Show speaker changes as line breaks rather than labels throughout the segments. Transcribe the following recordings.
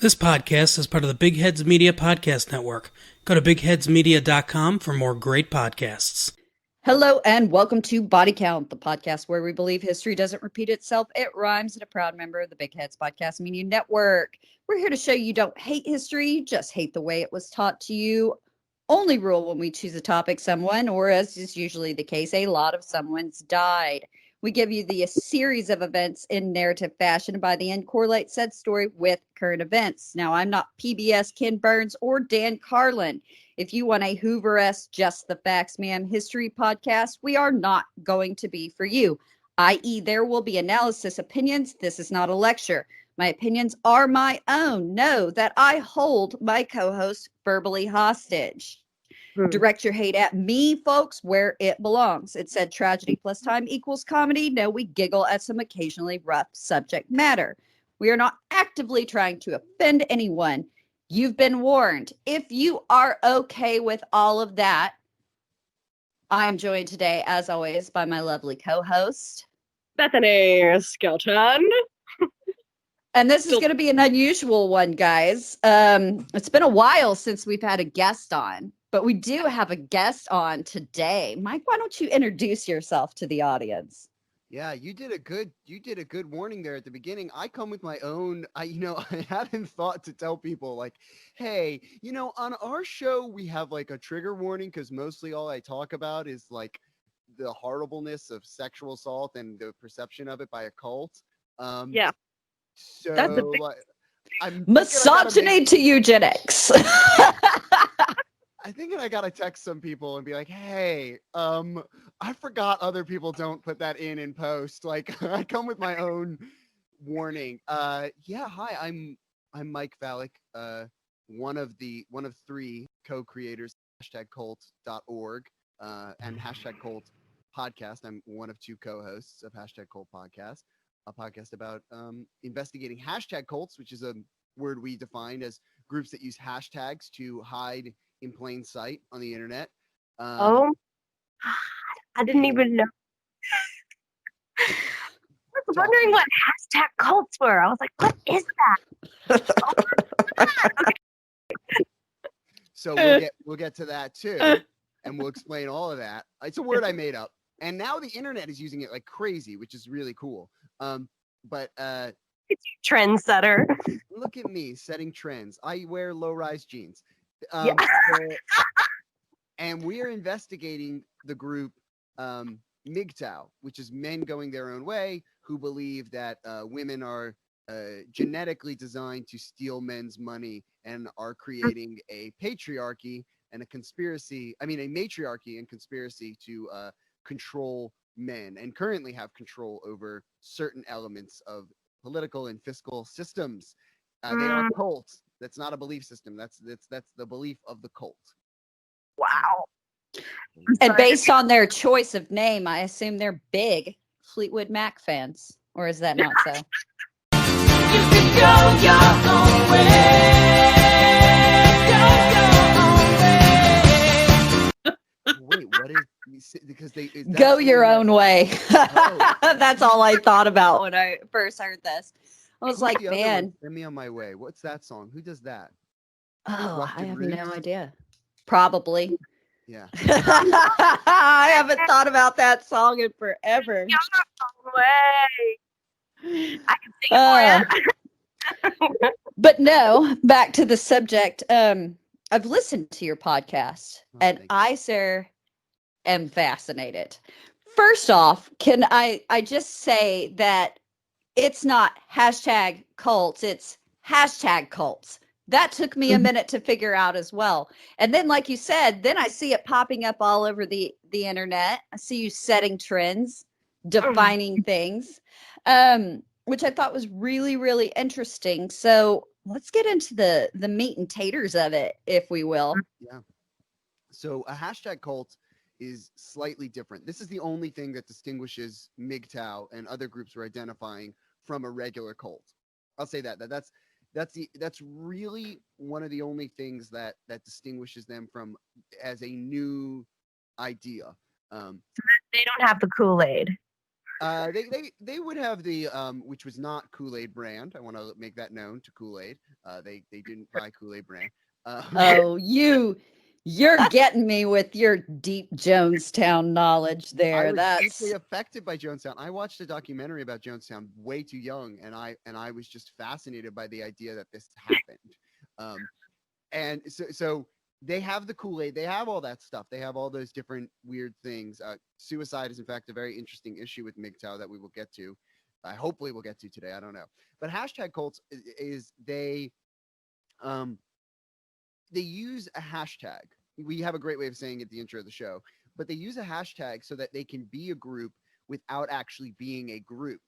This podcast is part of the Big Heads Media Podcast Network. Go to bigheadsmedia.com for more great podcasts.
Hello and welcome to Body Count, the podcast where we believe history doesn't repeat itself. It rhymes, and a proud member of the Big Heads Podcast Media Network. We're here to show you don't hate history, just hate the way it was taught to you. Only rule when we choose a topic, someone, or as is usually the case, a lot of someone's died. We give you a series of events in narrative fashion, and by the end correlate said story with current events. Now, I'm not PBS Ken Burns or Dan Carlin. If you want a Hoover-esque Just the Facts Ma'am history podcast, we are not going to be for you, i.e. there will be analysis, opinions. This is not a lecture. My opinions are my own. Know that I hold my co-host verbally hostage. Direct your hate at me, folks, where it belongs. It said tragedy plus time equals comedy. No, we giggle at some occasionally rough subject matter. We are not actively trying to offend anyone. You've been warned. If you are okay with all of that, I am joined today, as always, by my lovely co-host,
Bethany Skelton.
And this is going to be an unusual one, guys. It's been a while since we've had a guest on, but we do have a guest on today. Mike, why don't you introduce yourself to the audience?
Yeah, you did a good warning there at the beginning. I come with my own, I hadn't thought to tell people like, hey, on our show, we have like a trigger warning because mostly all I talk about is like the horribleness of sexual assault and the perception of it by a cult.
Yeah.
So
That's a big...
I'm
misogyny to eugenics.
I think I gotta text some people and be like, hey, I forgot other people don't put that in post. Like I come with my own warning. Yeah, hi, I'm Mike Fallek, one of three co-creators of #cult.org and #cult podcast. I'm one of two co-hosts of #cult podcast, a podcast about investigating hashtag cults, which is a word we define as groups that use hashtags to hide in plain sight on the internet.
I didn't even know. I was wondering what hashtag cults were. I was like, what is that?
So we'll get to that too, and we'll explain all of that. It's a word I made up, and now the internet is using it like crazy, which is really cool. But
it's a trendsetter.
Look at me setting trends. I wear low-rise jeans. And we are investigating the group Mgtow, which is men going their own way who believe that women are genetically designed to steal men's money and are creating a patriarchy and a matriarchy and conspiracy to control men and currently have control over certain elements of political and fiscal systems. They are cults. That's not a belief system. That's the belief of the cult.
Wow.
And based on their choice of name, I assume they're big Fleetwood Mac fans. Or is that not so?
You can go your own way.
Wait, what is because they
go your own way. That's all I thought about when I first heard this. I was like, man,
send me on my way. What's that song? Who does that?
Oh, I have no idea. Probably.
Yeah.
I haven't thought about that song in forever.
Your own way. I can sing it for you.
But no, back to the subject. I've listened to your podcast, and I, sir, am fascinated. First off, can I just say that it's not hashtag cults, it's hashtag cults. That took me a minute to figure out as well. And then, like you said, then I see it popping up all over the internet. I see you setting trends, defining things, which I thought was really, really interesting. So let's get into the meat and taters of it, if we will.
Yeah. So a hashtag cult is slightly different. This is the only thing that distinguishes Mgtow and other groups we're identifying from a regular cult. I'll say that's really one of the only things that distinguishes them from as a new idea.
They don't have the Kool-Aid.
They would have the which was not Kool-Aid brand. I want to make that known to Kool-Aid. They didn't buy Kool-Aid brand.
Oh, you're getting me with your deep Jonestown knowledge
I
there.
was
That's
deeply affected by Jonestown. I watched a documentary about Jonestown way too young, and I was just fascinated by the idea that this happened. Um, and so they have the Kool-Aid, they have all that stuff, they have all those different weird things. Suicide is in fact a very interesting issue with Mgtow that we will get to. Hopefully we'll get to today. I don't know, but hashtag cults is um they use a hashtag. We have a great way of saying it at the intro of the show, but they use a hashtag so that they can be a group without actually being a group.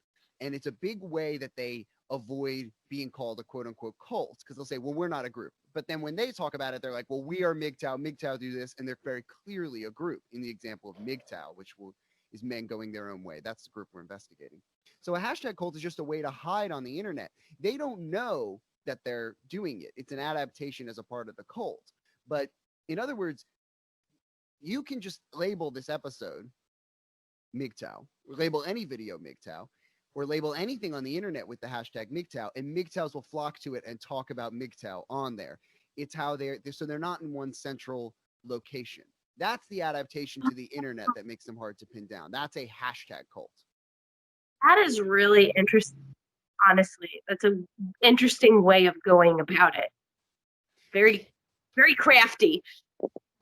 And it's a big way that they avoid being called a quote unquote cult, because they'll say, well, we're not a group. But then when they talk about it, they're like, well, we are Mgtow. Mgtow do this. And they're very clearly a group in the example of Mgtow, is men going their own way. That's the group we're investigating. So a hashtag cult is just a way to hide on the internet. They don't know that they're doing it. It's an adaptation as a part of the cult. But in other words, you can just label this episode Mgtow, or label any video Mgtow, or label anything on the internet with the hashtag Mgtow, and Mgtows will flock to it and talk about Mgtow on there. It's how so they're not in one central location. That's the adaptation to the internet that makes them hard to pin down. That's a hashtag cult.
That is really interesting. Honestly, that's an interesting way of going about it. Very, very crafty.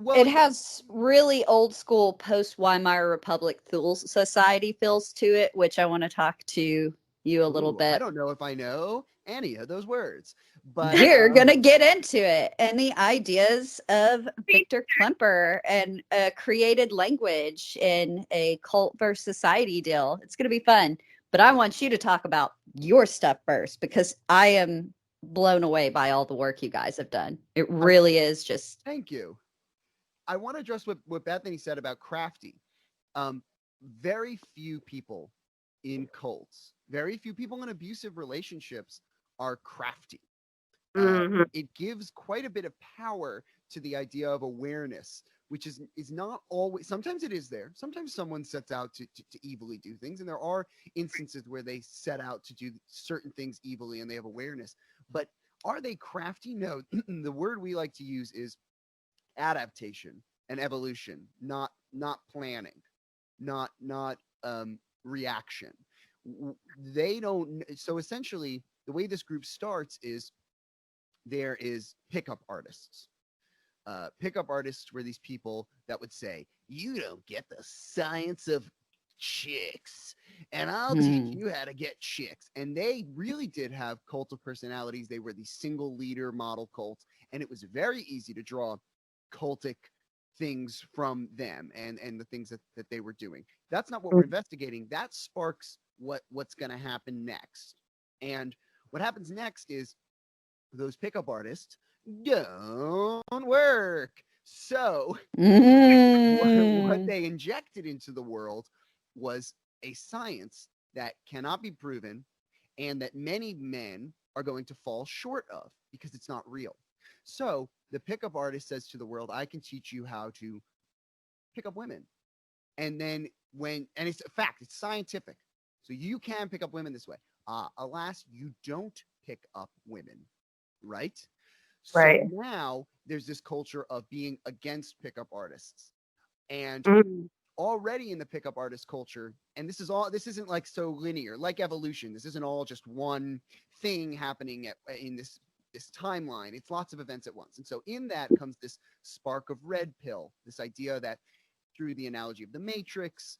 Well,
it has really old school post Weimar Republic society feels to it, which I want to talk to you a little
ooh,
bit.
I don't know if I know any of those words, but
We're gonna get into it and the ideas of Victor Klemper and a created language in a cult versus society deal. It's gonna be fun, but I want you to talk about your stuff first because I am blown away by all the work you guys have done. It really is just.
Thank you. I want to address what Bethany said about crafty. Very few people in cults, very few people in abusive relationships are crafty.
Mhm.
It gives quite a bit of power to the idea of awareness, which is not always. Sometimes it is there. Sometimes someone sets out to evilly do things, and there are instances where they set out to do certain things evilly and they have awareness. But are they crafty? No. The word we like to use is adaptation and evolution, not planning, not reaction. They don't. So essentially, the way this group starts is there is pickup artists. Pickup artists were these people that would say, "You don't get the science of chicks, and I'll teach you how to get chicks." And they really did have cult of personalities. They were the single leader model cult, and it was very easy to draw cultic things from them and the things that they were doing. That's not what we're investigating. That sparks what's going to happen next. And what happens next is those pickup artists don't work. So what they injected into the world was a science that cannot be proven and that many men are going to fall short of because it's not real. So the pickup artist says to the world, I can teach you how to pick up women. And then and it's a fact, it's scientific. So you can pick up women this way. Alas, you don't pick up women, right?
Right.
So now there's this culture of being against pickup artists. And already in the pickup artist culture, and this isn't like so linear, like evolution. This isn't all just one thing happening in this timeline. It's lots of events at once. And so in that comes this spark of red pill, this idea that through the analogy of the Matrix,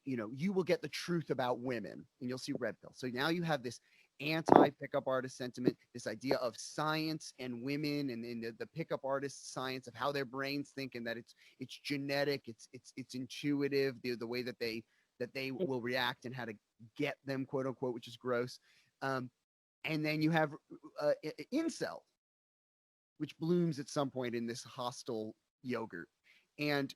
you will get the truth about women and you'll see red pill. So now you have this anti-pickup artist sentiment, this idea of science and women and the pickup artist science of how their brains think and that it's genetic, it's intuitive, the way that they will react and how to get them, quote unquote, which is gross. And then you have incel, which blooms at some point in this hostile yogurt. And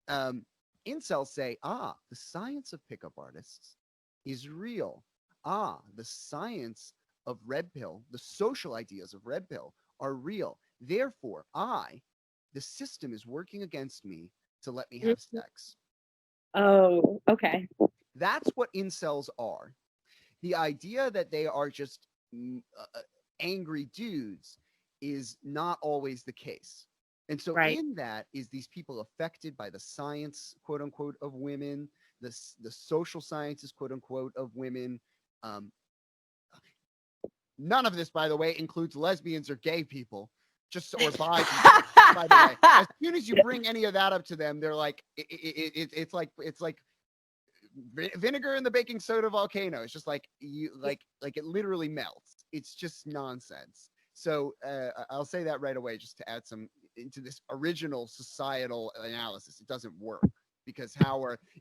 incels say, the science of pickup artists is real. The science of red pill, the social ideas of red pill are real. Therefore, the system is working against me to let me have sex.
Oh, okay.
That's what incels are. The idea that they are just angry dudes is not always the case. And so
Right.
in that is these people affected by the science, quote unquote, of women, the social sciences, quote unquote, of women. Um, None of this, by the way, includes lesbians or gay people, just or bi people. By the way, as soon as you bring any of that up to them, they're like, it's like vinegar in the baking soda volcano. It's just like like it literally melts. It's just nonsense. So I'll say that right away, just to add some into this original societal analysis. It doesn't work because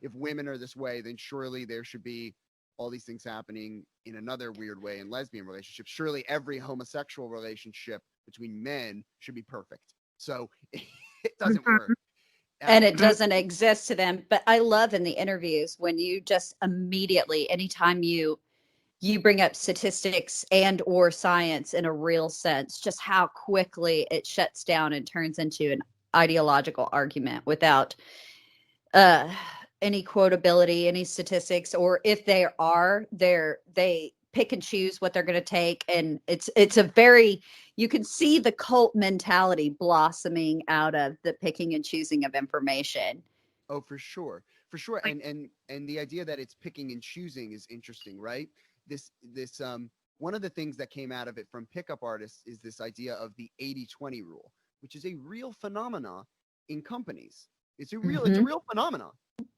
if women are this way, then surely there should be all these things happening in another weird way in lesbian relationships. Surely every homosexual relationship between men should be perfect. So it doesn't work.
And it doesn't exist to them. But I love in the interviews when you just immediately, anytime you bring up statistics and or science in a real sense, just how quickly it shuts down and turns into an ideological argument without any quotability, any statistics, or if they are, they pick and choose what they're going to take. And it's a very, you can see the cult mentality blossoming out of the picking and choosing of information.
Oh, for sure. For sure. And the idea that it's picking and choosing is interesting, right? This one of the things that came out of it from pickup artists is this idea of the 80-20 rule, which is a real phenomena in companies. It's a real phenomenon.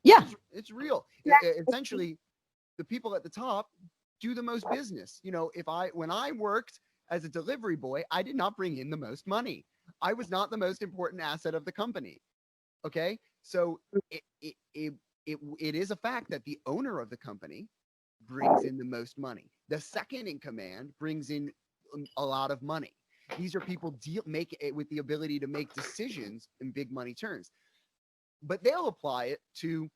Yeah.
It's real. Essentially, the people at the top do the most business. You know, when I worked as a delivery boy, I did not bring in the most money. I was not the most important asset of the company. Okay, so it is a fact that the owner of the company brings in the most money. The second in command brings in a lot of money. These are people make it with the ability to make decisions in big money terms. But they'll apply it to,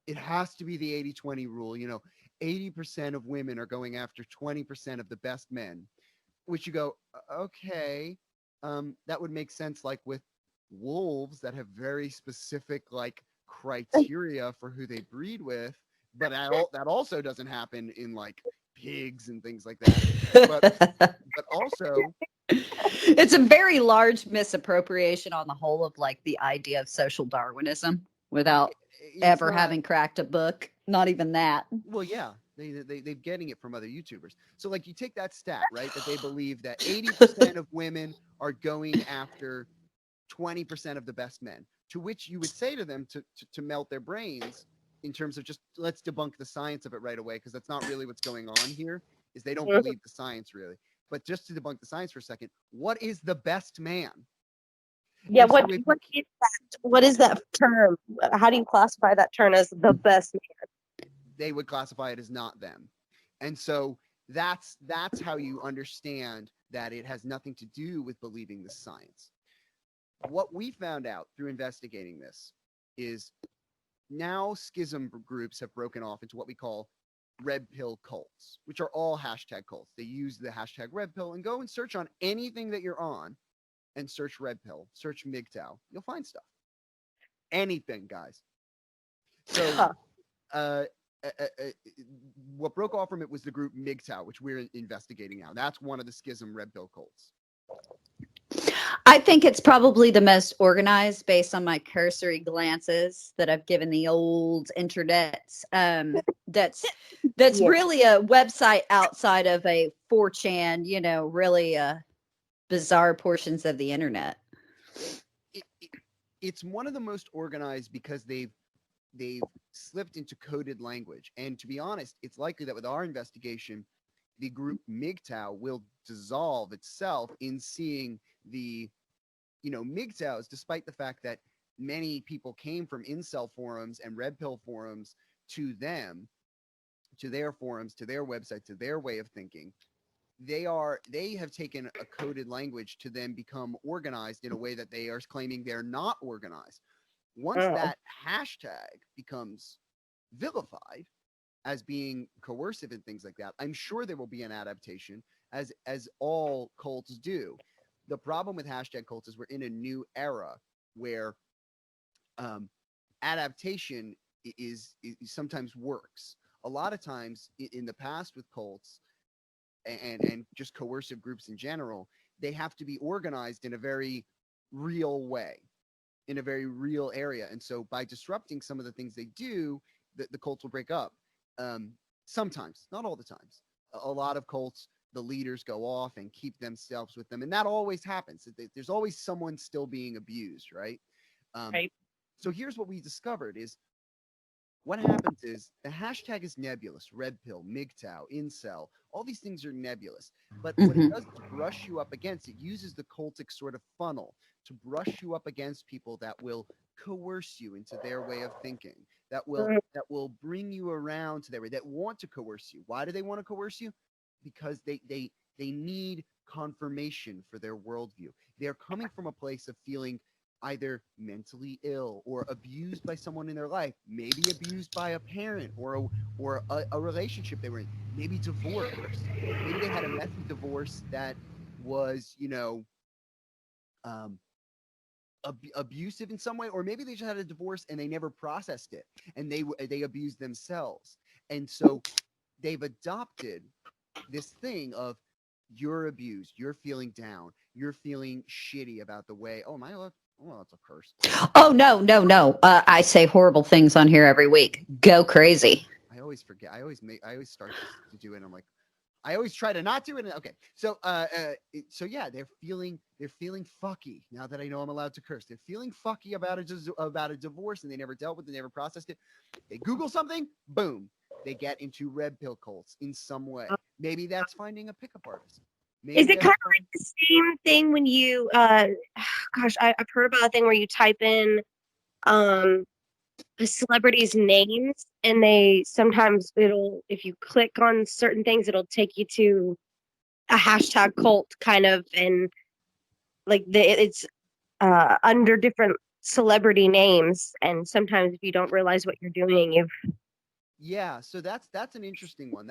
it has to be the 80-20 rule. 80% of women are going after 20% of the best men, which you go, okay, that would make sense, like with wolves that have very specific like criteria for who they breed with, but that also doesn't happen in like pigs and things like that. But also,
it's a very large misappropriation on the whole of like the idea of social Darwinism without ever having cracked a book. Not even that.
Well, yeah, they're getting it from other YouTubers. So like you take that stat, right, that they believe that 80% of women are going after 20% of the best men, to which you would say to them to melt their brains in terms of just let's debunk the science of it right away, because that's not really what's going on here, is they don't believe the science really. But just to debunk the science for a second, what is the best man?
Yeah, what is that? What is that term? How do you classify that term as the best man?
They would classify it as not them. And so that's how you understand that it has nothing to do with believing the science. What we found out through investigating this is now schism groups have broken off into what we call red pill cults, which are all hashtag cults. They use the hashtag red pill, and go and search on anything that you're on and search red pill, search Mgtow. You'll find stuff. Anything, guys. So what broke off from it was the group Mgtow, which we're investigating now. That's one of the schism red pill cults.
I think it's probably the most organized based on my cursory glances that I've given the old internets. That's really a website outside of a 4chan, really bizarre portions of the internet.
It's one of the most organized because they've slipped into coded language. And to be honest, it's likely that with our investigation, the group Mgtow will dissolve itself in seeing the, Mgtows, despite the fact that many people came from incel forums and red pill forums to them, to their forums, to their website, to their way of thinking. They have taken a coded language to then become organized in a way that they are claiming they're not organized. Once that hashtag becomes vilified as being coercive and things like that, I'm sure there will be an adaptation, as all cults do. The problem with hashtag cults is we're in a new era where adaptation sometimes works. A lot of times in the past with cults and just coercive groups in general, they have to be organized in a very real way, in a very real area. And so by disrupting some of the things they do, the cults will break up. Sometimes, not all the times. A lot of cults, the leaders go off and keep themselves with them. And that always happens. There's always someone still being abused, right?
Right.
So here's what we discovered is what happens is the hashtag is nebulous. Red pill, Mgtow, incel, all these things are nebulous. But what it does to brush you up against, it uses the cultic sort of funnel to brush you up against people that will coerce you into their way of thinking, that will bring you around to their way, that want to coerce you. Why do they want to coerce you? Because they need confirmation for their worldview. They're coming from a place of feeling either mentally ill or abused by someone in their life, maybe abused by a parent or a relationship they were in, maybe divorced. Maybe they had a messy divorce that was, abusive in some way, or maybe they just had a divorce and they never processed it and they abused themselves. And so they've adopted this thing of you're abused, you're feeling down, you're feeling shitty about the way. Oh, am I allowed? Oh, that's a curse.
Oh, no. I say horrible things on here every week. Go crazy.
I always forget. I always start to do it. And I'm like, I always try to not do it. Okay. So, so yeah, they're feeling fucky now that I know I'm allowed to curse. They're feeling fucky about a divorce and they never dealt with it, they never processed it. They Google something, boom, they get into red pill cults in some way. Maybe that's finding a pickup artist. Maybe
Is it kind of like the same thing when you, gosh, I've heard about a thing where you type in a celebrity's names and they sometimes if you click on certain things, it'll take you to a hashtag cult kind of, and like it's under different celebrity names. And sometimes if you don't realize what you're doing,
Yeah, so that's an interesting one.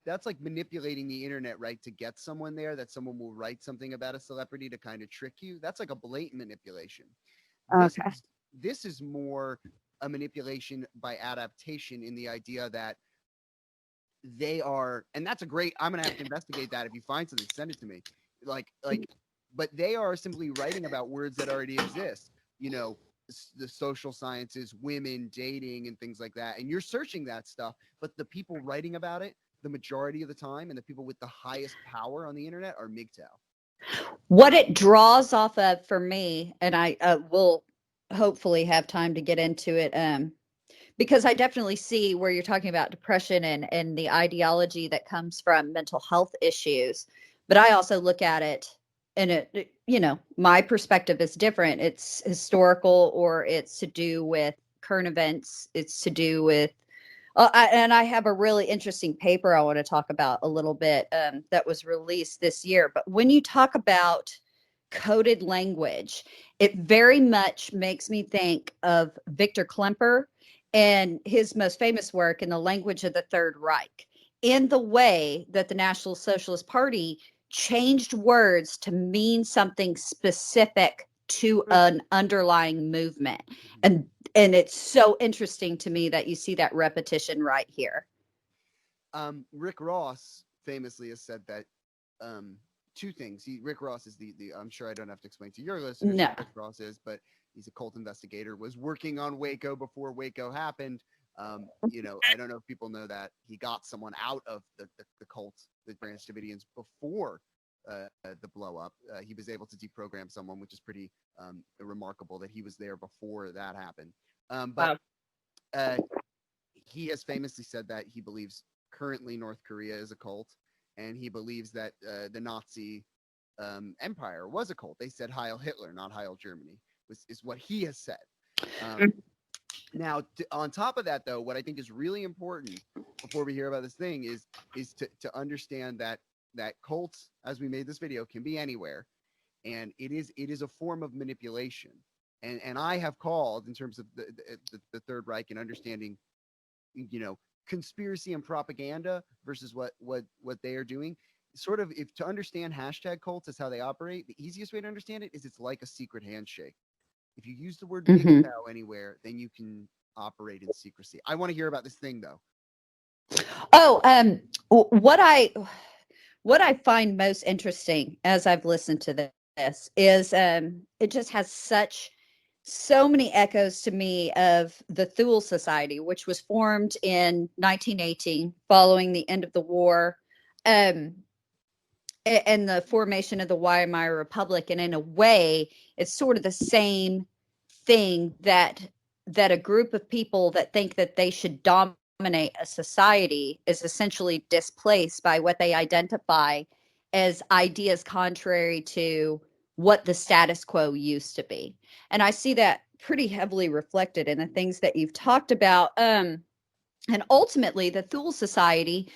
That's like manipulating the internet, right? To get someone there, that someone will write something about a celebrity to kind of trick you. That's like a blatant manipulation. This
Okay.
this is more a manipulation by adaptation in the idea that they are, and that's a great. I'm gonna have to investigate that. If you find something, send it to me. But they are simply writing about words that already exist. The social sciences, women, dating, and things like that. And you're searching that stuff, but the people writing about it, the majority of the time, and the people with the highest power on the internet are Mgtow.
What it draws off of for me, and I will hopefully have time to get into it, because I definitely see where you're talking about depression and the ideology that comes from mental health issues. But I also look at it, and my perspective is different. It's historical, or it's to do with current events. It's to do with and I have a really interesting paper I want to talk about a little bit, that was released this year. But when you talk about coded language, it very much makes me think of Victor Klemper and his most famous work, In the Language of the Third Reich, in the way that the National Socialist Party changed words to mean something specific to an underlying movement. And it's so interesting to me that you see that repetition right here.
Rick Ross famously has said that two things. Rick Ross is the I'm sure I don't have to explain to your listeners
No.
who Rick Ross is, but he's a cult investigator, was working on Waco before Waco happened. I don't know if people know that he got someone out of the cult, the Branch Davidians, before the blow up. He was able to deprogram someone, which is pretty remarkable that he was there before that happened. But he has famously said that he believes currently North Korea is a cult, and he believes that the Nazi empire was a cult. They said Heil Hitler, not Heil Germany, is what he has said. Now, on top of that, though, what I think is really important before we hear about this thing is to understand that cults, as we made this video, can be anywhere, and it is a form of manipulation. And I have called, in terms of the Third Reich and understanding, conspiracy and propaganda versus what they are doing. Sort of, if to understand hashtag cults is how they operate, the easiest way to understand it is it's like a secret handshake. If you use the word Mgtow anywhere, then you can operate in secrecy. I want to hear about this thing though.
Oh, what I find most interesting as I've listened to this is it just has so many echoes to me of the Thule Society, which was formed in 1918 following the end of the war, and the formation of the Weimar Republic. And in a way, it's sort of the same thing that a group of people that think that they should dominate a society is essentially displaced by what they identify as ideas contrary to what the status quo used to be. And I see that pretty heavily reflected in the things that you've talked about. And ultimately, the Thule Society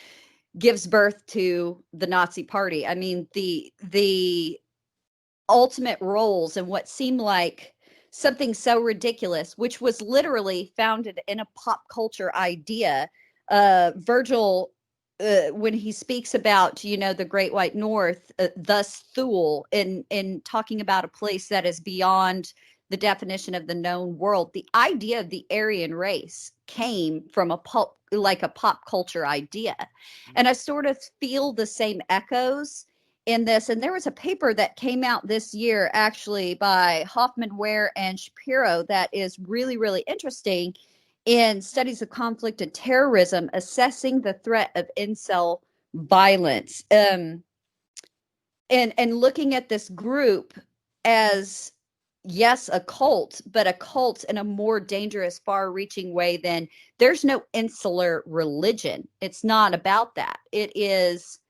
gives birth to the Nazi Party. I mean, the ultimate roles and what seemed like something so ridiculous, which was literally founded in a pop culture idea. Virgil, when he speaks about, the Great White North, thus Thule, in talking about a place that is beyond the definition of the known world, the idea of the Aryan race came from a pop culture idea. And I sort of feel the same echoes in this. And there was a paper that came out this year, actually, by Hoffman, Ware, and Shapiro, that is really, really interesting in studies of conflict and terrorism, assessing the threat of incel violence, and looking at this group as, yes, a cult, but a cult in a more dangerous, far-reaching way than there's no insular religion. It's not about that. It is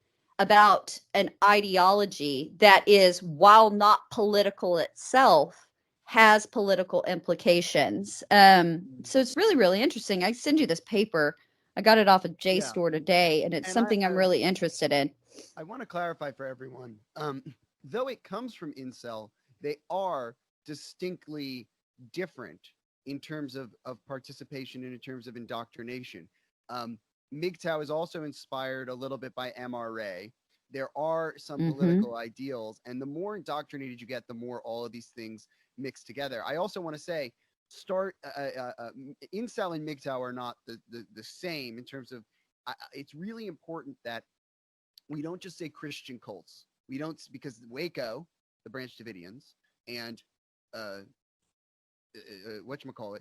about an ideology that is, while not political itself, has political implications. So it's really, really interesting. I send you this paper. I got it off of JSTOR today, and it's something I'm really interested in.
I want to clarify for everyone. Though it comes from incel, they are distinctly different in terms of participation and in terms of indoctrination. Mgtow is also inspired a little bit by MRA. There are some political ideals, and the more indoctrinated you get, the more all of these things mix together. I also want to say, incel and Mgtow are not the same in terms of. It's really important that we don't just say Christian cults. We don't, because Waco, the Branch Davidians, and whatchamacallit,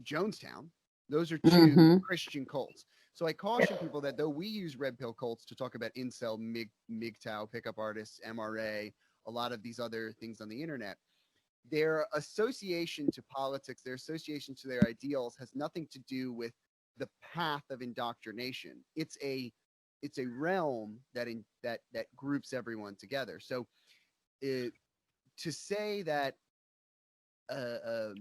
Jonestown, those are two Christian cults. So I caution people that though we use red pill cults to talk about incel, Mgtow, pickup artists, MRA, a lot of these other things on the internet, their association to politics, their association to their ideals has nothing to do with the path of indoctrination. It's a realm that groups everyone together. So to say that to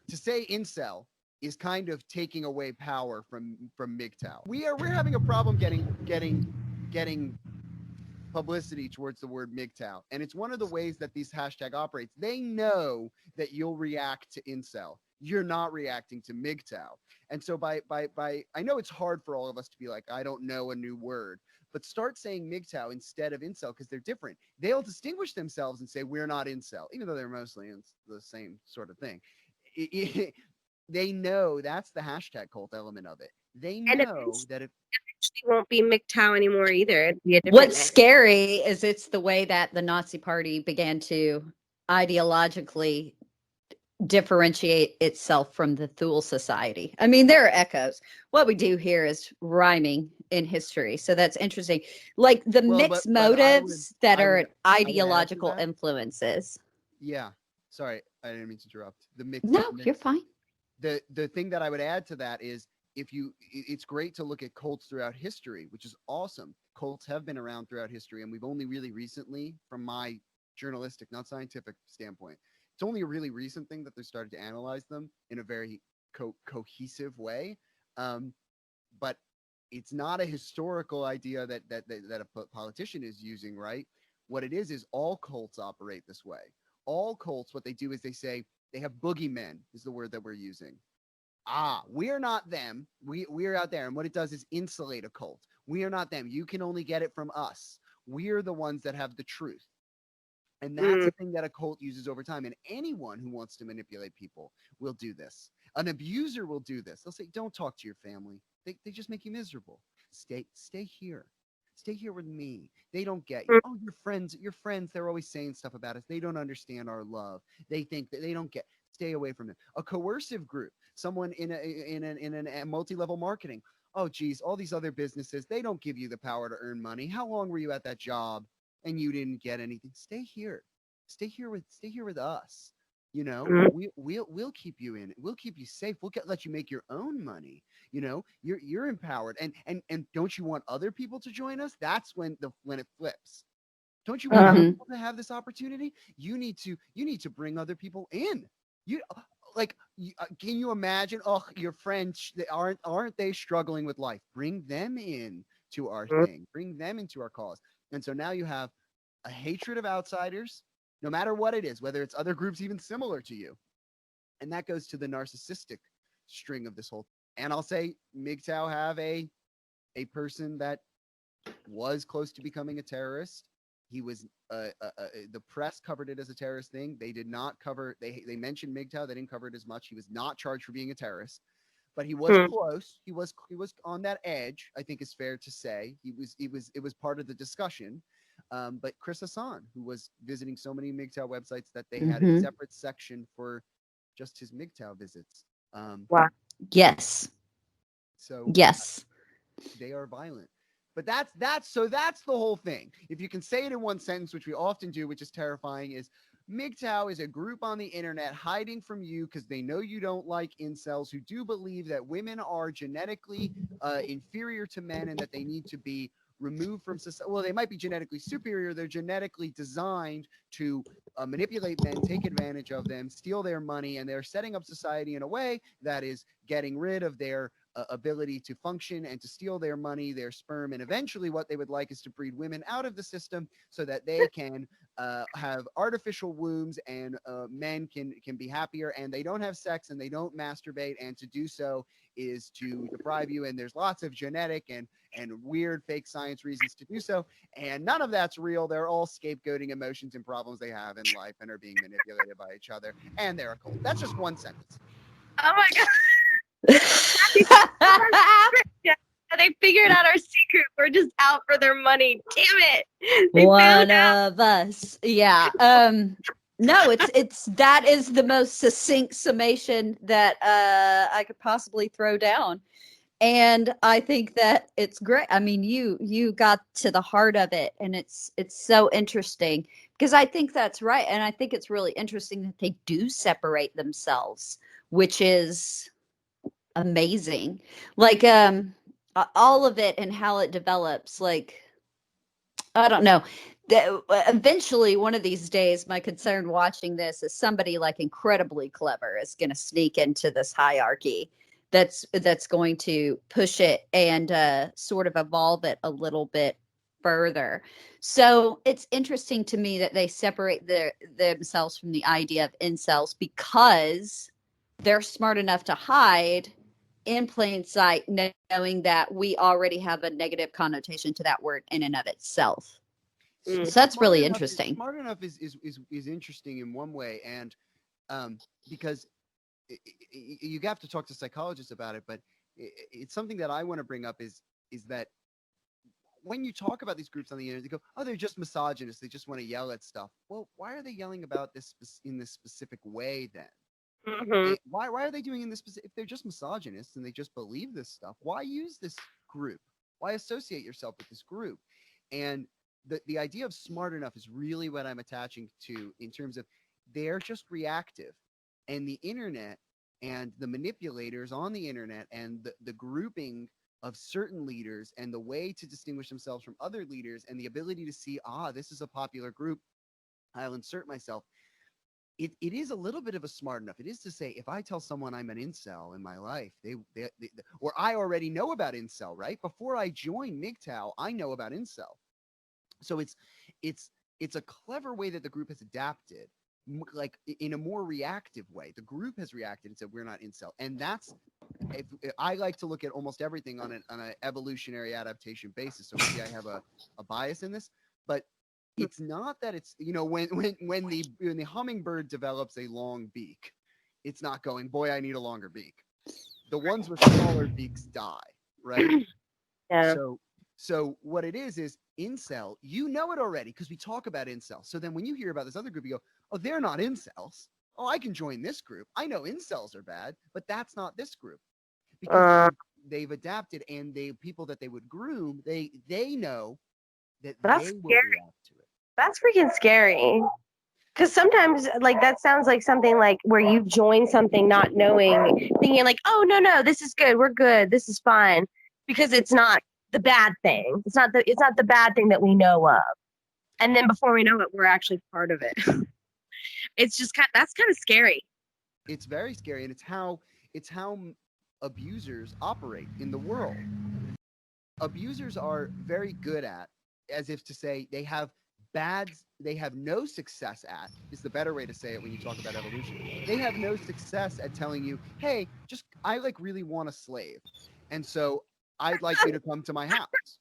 say incel is kind of taking away power from Mgtow. We're having a problem getting publicity towards the word Mgtow, and it's one of the ways that these hashtag operates. They know that you'll react to incel. You're not reacting to Mgtow. And so by I know it's hard for all of us to be like, I don't know a new word, but start saying Mgtow instead of incel, because they're different. They'll distinguish themselves and say, we're not incel, even though they're mostly in the same sort of thing. They know that's the hashtag cult element of it. They know that if
She won't be Mgtow anymore either. It'd be a different
What's
name.
scary is it's the way that the Nazi Party began to ideologically differentiate itself from the Thule Society. I mean, there are echoes. What we do here is rhyming in history. So that's interesting. Like the mixed motives that are ideological influences.
Yeah. Sorry, I didn't mean to interrupt.
No, you're fine.
The thing that I would add to that is, it's great to look at cults throughout history, which is awesome. Cults have been around throughout history, and we've only really recently, from my journalistic, not scientific standpoint, it's only a really recent thing that they started to analyze them in a very cohesive way. But it's not a historical idea that a politician is using, right? What it is all cults operate this way. All cults, what they do is they say they have boogeymen, is the word that we're using. We're not them. We're out there. And what it does is insulate a cult. We are not them. You can only get it from us. We're the ones that have the truth. And that's the thing that a cult uses over time. And anyone who wants to manipulate people will do this. An abuser will do this. They'll say, don't talk to your family. They just make you miserable. Stay here. Stay here with me. They don't get you. Oh, your friends, they're always saying stuff about us. They don't understand our love. They think that they don't get. Stay away from them. A coercive group, someone in a multi-level marketing. Oh, geez, all these other businesses, they don't give you the power to earn money. How long were you at that job and you didn't get anything? Stay here. Stay here with us. You know, we'll keep you in. We'll keep you safe. Let you make your own money. You know, you're empowered. And don't you want other people to join us? That's when it flips. Don't you want other people to have this opportunity? You need to bring other people in. Can you imagine? Oh, your friends, aren't they struggling with life? Bring them in to our thing. Bring them into our cause. And so now you have a hatred of outsiders, no matter what it is, whether it's other groups even similar to you. And that goes to the narcissistic string of this whole. And I'll say Mgtow have a person that was close to becoming a terrorist. He was the press covered it as a terrorist thing. They did not cover. They mentioned Mgtow. They didn't cover it as much. He was not charged for being a terrorist, but he was close. He was on that edge. I think is fair to say. It was part of the discussion. But Chris Hassan, who was visiting so many Mgtow websites that they had a separate section for just his Mgtow visits.
Wow.
Yes.
So
yes,
they are violent. But that's the whole thing. If you can say it in one sentence, which we often do, which is terrifying, is Mgtow is a group on the internet hiding from you because they know you don't like incels who do believe that women are genetically inferior to men and that they need to be removed from society. Well, they might be genetically superior. They're genetically designed to manipulate men, take advantage of them, steal their money, and they're setting up society in a way that is getting rid of their ability to function and to steal their money, their sperm, and eventually what they would like is to breed women out of the system so that they can have artificial wombs and men can be happier and they don't have sex and they don't masturbate, and to do so is to deprive you, and there's lots of genetic and weird fake science reasons to do so, and none of that's real. They're all scapegoating emotions and problems they have in life and are being manipulated by each other, and they're a cult. That's just one sentence.
Oh my god. They figured out our secret. We're just out for their money. Damn it. They
one
found out.
of us. Yeah. No, it's that is the most succinct summation that I could possibly throw down. And I think that it's great. I mean, you got to the heart of it, and it's so interesting because I think that's right, and I think it's really interesting that they do separate themselves, which is amazing. Like all of it and how it develops. Like I don't know. Eventually, one of these days, my concern watching this is somebody like incredibly clever is going to sneak into this hierarchy that's going to push it and sort of evolve it a little bit further. So it's interesting to me that they separate themselves from the idea of incels because they're smart enough to hide in plain sight, knowing that we already have a negative connotation to that word in and of itself. So that's really interesting.
Smart enough is interesting in one way, and because you have to talk to psychologists about it, but it's something that I want to bring up is that when you talk about these groups on the internet, they go, "Oh, they're just misogynists. They just want to yell at stuff." Well, why are they yelling about this in this specific way then? Why are they doing in this? If they're just misogynists and they just believe this stuff, why use this group? Why associate yourself with this group? And the idea of smart enough is really what I'm attaching to in terms of they're just reactive, and the internet and the manipulators on the internet and the grouping of certain leaders and the way to distinguish themselves from other leaders and the ability to see, this is a popular group, I'll insert myself. It is a little bit of a smart enough. It is to say, if I tell someone I'm an incel in my life, they or I already know about incel, right? Before I join Mgtow, I know about incel. So it's a clever way that the group has adapted, like in a more reactive way. The group has reacted and said, we're not incel. And that's, if I like to look at almost everything on an evolutionary adaptation basis. So maybe I have a bias in this, but it's not that it's, when the hummingbird develops a long beak, it's not going, boy, I need a longer beak. The ones with smaller beaks die, right?
Yeah.
So what it is incel, you know it already because we talk about incels. So then when you hear about this other group, you go, oh, they're not incels. Oh, I can join this group. I know incels are bad, but that's not this group. Because they've adapted, and the people that they would groom, they know that
That's
they will
scary.
react to it.
That's freaking scary. Because sometimes, like, that sounds like something like where you join something not knowing, thinking like, oh, no, this is good. We're good. This is fine. Because it's not the bad thing. It's not the bad thing that we know of. And then before we know it, we're actually part of it. It's just that's kind of scary.
It's very scary, and it's how abusers operate in the world. Abusers are very good at, as if to say, they have no success at, is the better way to say it when you talk about evolution. They have no success at telling you, hey, I like really want a slave, and so I'd like you to come to my house.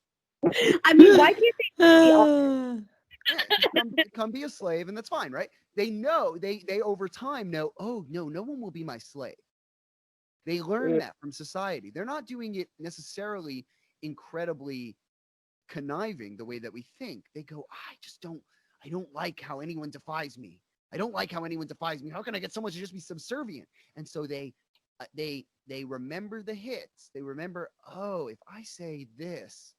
I mean, why do you think
Yeah, come be a slave, and that's fine, right? They know, they over time know, oh, no one will be my slave. They learn that from society. They're not doing it necessarily incredibly conniving the way that we think. They go, I don't like how anyone defies me. I don't like how anyone defies me. How can I get someone to just be subservient? And so they remember the hits. They remember, oh, if I say this,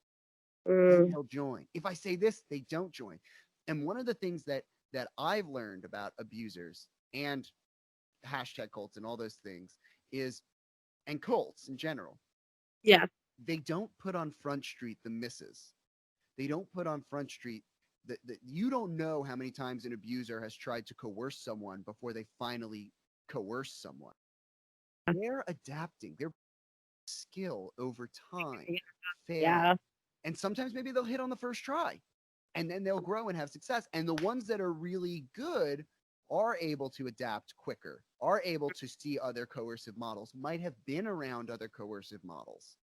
then they'll join. If I say this, they don't join. And one of the things that I've learned about abusers and hashtag cults and all those things is, and cults in general,
Yeah.
they don't put on Front Street the misses. They don't put on Front Street that you don't know how many times an abuser has tried to coerce someone before they finally coerce someone. They're adapting their skill over time.
Yeah.
And sometimes maybe they'll hit on the first try, and then they'll grow and have success. And the ones that are really good are able to adapt quicker, are able to see other coercive models, might have been around other coercive models.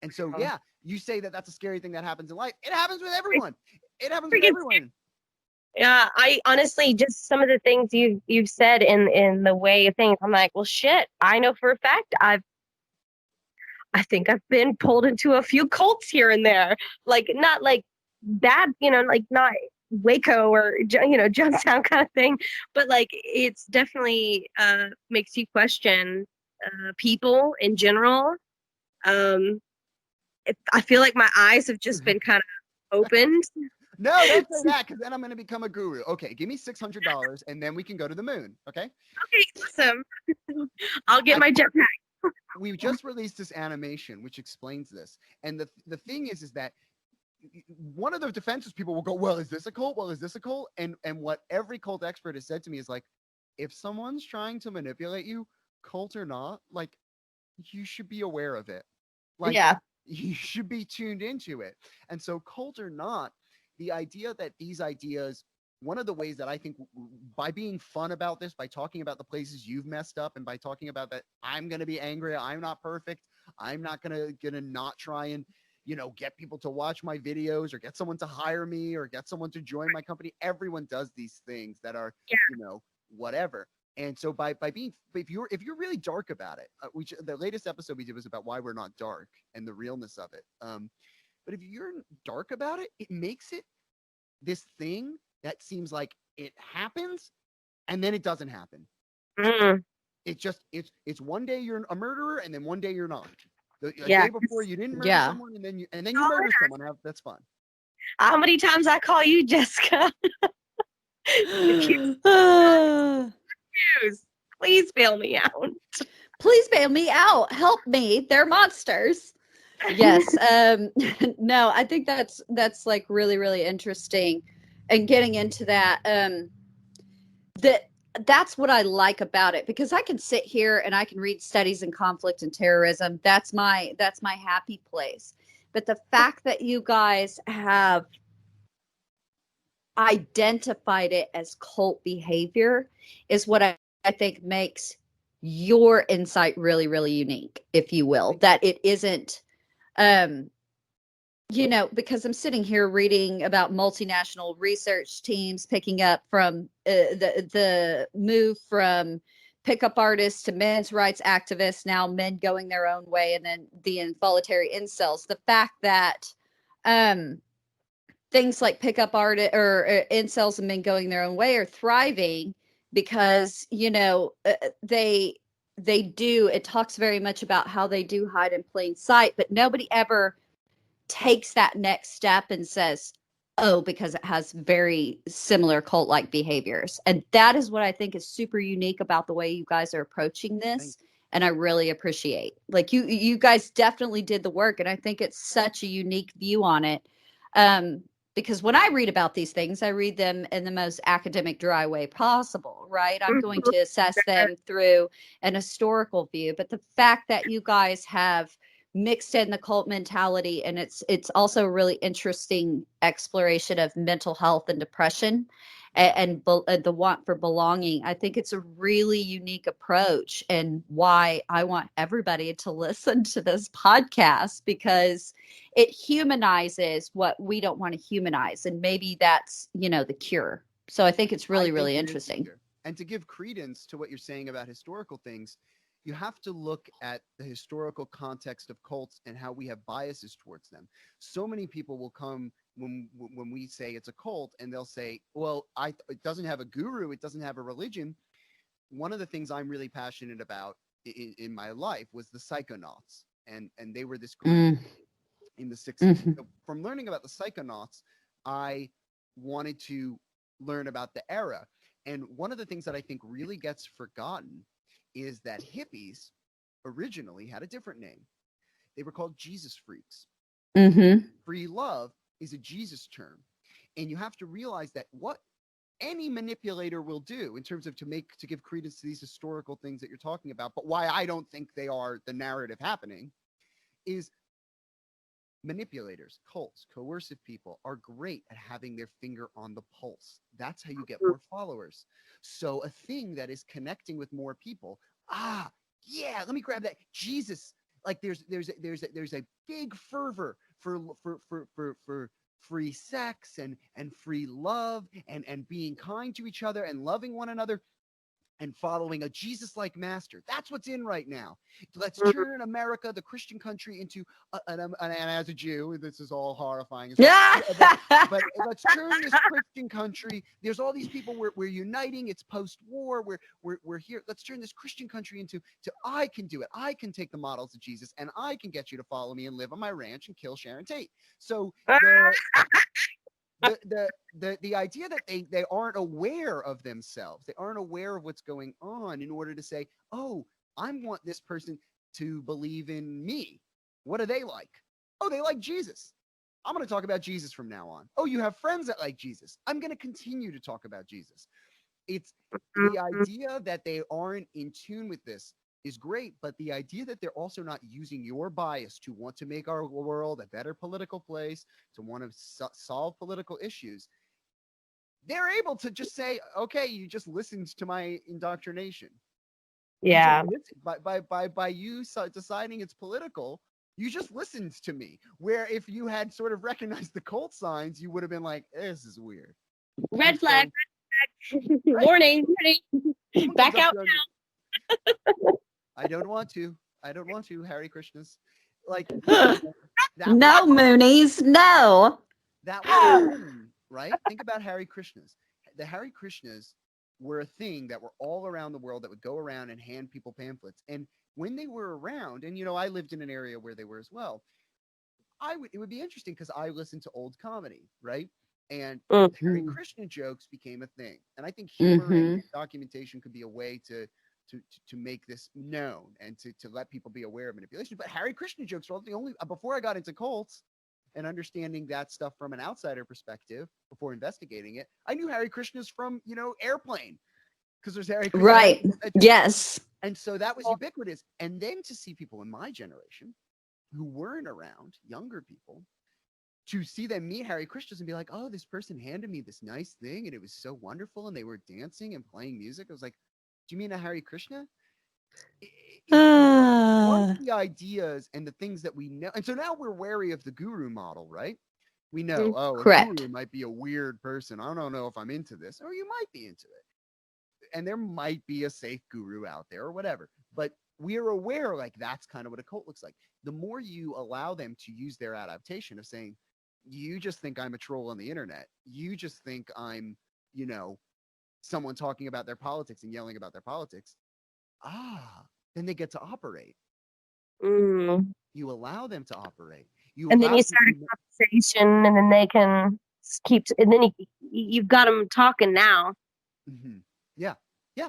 And so, yeah, you say that that's a scary thing that happens in life. It happens with everyone. It happens with everyone.
Yeah, I honestly, just some of the things you've said in the way of things, I'm like, well, shit. I know for a fact I think I've been pulled into a few cults here and there, like not like bad, like not Waco or Jonestown kind of thing, but like it's definitely makes you question people in general. I feel like my eyes have just been kind of opened.
No, don't say that, because then I'm going to become a guru. Okay, give me $600 and then we can go to the moon. Okay.
Okay, awesome. I'll get my jetpack.
We just released this animation which explains this, and the thing is that one of the defenses people will go, well, is this a cult? Well, is this a cult? And what every cult expert has said to me is like, if someone's trying to manipulate you, cult or not, like, you should be aware of it. Like,
Yeah.
you should be tuned into it. And so, cult or not, the idea that these ideas, one of the ways that I think, by being fun about this, by talking about the places you've messed up, and by talking about that I'm going to be angry, I'm not perfect, I'm not going to not try and get people to watch my videos, or get someone to hire me, or get someone to join my company. Everyone does these things that are, whatever. And so by being, if you're really dark about it, the latest episode we did was about why we're not dark and the realness of it. But if you're dark about it, it makes it this thing that seems like it happens and then it doesn't happen. It's just, it's one day you're a murderer and then one day you're not. A day before you didn't murder someone, and then you murder someone. That's fun.
How many times I call you Jessica? Please bail me out.
Please bail me out. Help me. They're monsters. Yes. No, I think that's like really, really interesting. And getting into that, that's what I like about it, because I can sit here and I can read studies in conflict and terrorism. That's my happy place. But the fact that you guys have identified it as cult behavior is what I think makes your insight really, really unique, if you will. That it isn't, because I'm sitting here reading about multinational research teams picking up from the move from pickup artists to men's rights activists, now men going their own way, and then the involuntary incels. The fact that things like pickup art or incels and men going their own way are thriving because they do. It talks very much about how they do hide in plain sight, but nobody ever takes that next step and says, oh, because it has very similar cult like behaviors. And that is what I think is super unique about the way you guys are approaching this. And I really appreciate, like, you guys definitely did the work. And I think it's such a unique view on it. Because when I read about these things, I read them in the most academic, dry way possible, right? I'm going to assess them through an historical view. But the fact that you guys have mixed in the cult mentality, and it's also a really interesting exploration of mental health and depression and the want for belonging. I think it's a really unique approach, and why I want everybody to listen to this podcast, because it humanizes what we don't want to humanize, and maybe that's the cure. So I think it's really, really interesting.
And to give credence to what you're saying about historical things, you have to look at the historical context of cults and how we have biases towards them. So many people will come when we say it's a cult, and they'll say, well, it doesn't have a guru, it doesn't have a religion. One of the things I'm really passionate about in my life was the Psychonauts, and they were this group in the 60s. So from learning about the Psychonauts, I wanted to learn about the era. And one of the things that I think really gets forgotten is that hippies originally had a different name. They were called Jesus freaks. Free love is a Jesus term. And you have to realize that what any manipulator will do in terms of to give credence to these historical things that you're talking about, but why I don't think they are the narrative happening, is manipulators, cults, coercive people are great at having their finger on the pulse. That's how you get more followers. So a thing that is connecting with more people, yeah, let me grab that. Jesus, like there's a big fervor for free sex and free love and being kind to each other and loving one another and following a Jesus-like master. That's what's in right now. Let's turn America, the Christian country, into and as a Jew, this is all horrifying as well. but let's turn this Christian country. There's all these people. We're uniting. It's post-war. We're here. Let's turn this Christian country into I can do it. I can take the models of Jesus, and I can get you to follow me and live on my ranch and kill Sharon Tate. So the idea that they aren't aware of themselves, they aren't aware of what's going on in order to say, oh, I want this person to believe in me. What do they like? Oh, they like Jesus. I'm going to talk about Jesus from now on. Oh, you have friends that like Jesus. I'm going to continue to talk about Jesus. It's the idea that they aren't in tune with this is great, but the idea that they're also not using your bias to want to make our world a better political place, to want to solve political issues, they're able to just say, okay, you just listened to my indoctrination.
Yeah.
By you deciding it's political, you just listened to me. Where if you had sort of recognized the cult signs, you would have been like, this is weird.
Red flag. Warning. Back out now.
I don't want to, Hare Krishnas. Like,
no, Moonies, no.
That was right? Think about Hare Krishnas. The Hare Krishnas were a thing that were all around the world that would go around and hand people pamphlets. And when they were around, and I lived in an area where they were as well, it would be interesting because I listened to old comedy, right? And Hare Krishna jokes became a thing. And I think humor and documentation could be a way to make this known and to let people be aware of manipulation. But Hare Krishna jokes were the only, before I got into cults and understanding that stuff from an outsider perspective, before investigating it, I knew Hare Krishna's from, Airplane, because there's Hare Krishna.
Right. Yes.
And so that was ubiquitous. And then to see people in my generation who weren't around, younger people, to see them meet Hare Krishnas and be like, oh, this person handed me this nice thing and it was so wonderful and they were dancing and playing music. I was like, do you mean a Hare Krishna? Once the ideas and the things that we know, and so now we're wary of the guru model, right? We know,
correct.
A guru might be a weird person. I don't know if I'm into this, or you might be into it. and there might be a safe guru out there or whatever, but we're aware like that's kind of what a cult looks like. The more you allow them to use their adaptation of saying, you just think I'm a troll on the internet. You just think I'm, someone talking about their politics and yelling about their politics. Then they get to operate.
Mm.
You allow them to operate.
And then you start a conversation, and then they can keep. And then you've got them talking now.
Mm-hmm. Yeah.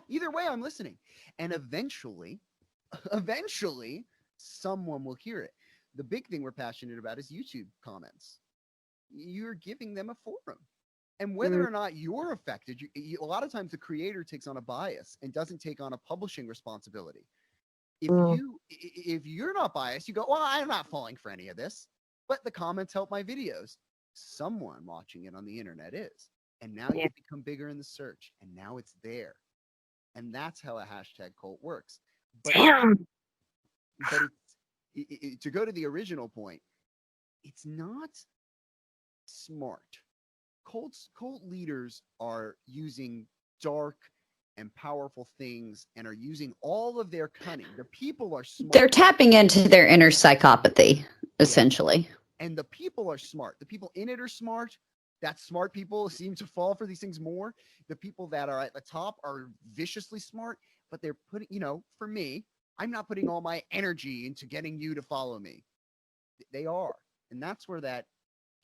Either way, I'm listening, and eventually, someone will hear it. The big thing we're passionate about is YouTube comments. You're giving them a forum. And whether or not you're affected, a lot of times the creator takes on a bias and doesn't take on a publishing responsibility. If you're not biased, you go, well, I'm not falling for any of this, but the comments help my videos. Someone watching it on the internet is. And now you become bigger in the search, and now it's there. And that's how a hashtag cult works. But,
Damn.
But to go to the original point, it's not smart. Cult leaders are using dark and powerful things and are using all of their cunning. The people are smart.
They're tapping into their inner psychopathy, essentially.
And the people are smart. The people in it are smart. That smart people seem to fall for these things more. The people that are at the top are viciously smart, but they're putting, for me, I'm not putting all my energy into getting you to follow me. They are. And that's where that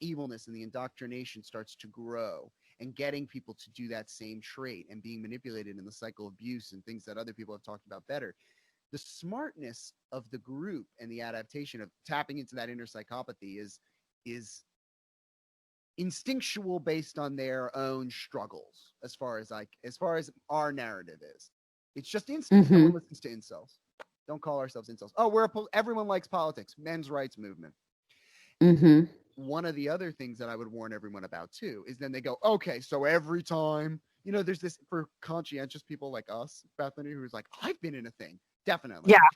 evilness and the indoctrination starts to grow, and getting people to do that same trait and being manipulated in the cycle of abuse and things that other people have talked about better. The smartness of the group and the adaptation of tapping into that inner psychopathy is instinctual based on their own struggles. As far as our narrative is, it's just instinct. No one listens to incels. Don't call ourselves incels. Oh, everyone likes politics. Men's rights movement. One of the other things that I would warn everyone about too is then they go, okay, so every time, there's this for conscientious people like us, Bethany, who's like, I've been in a thing. Definitely.
Yeah.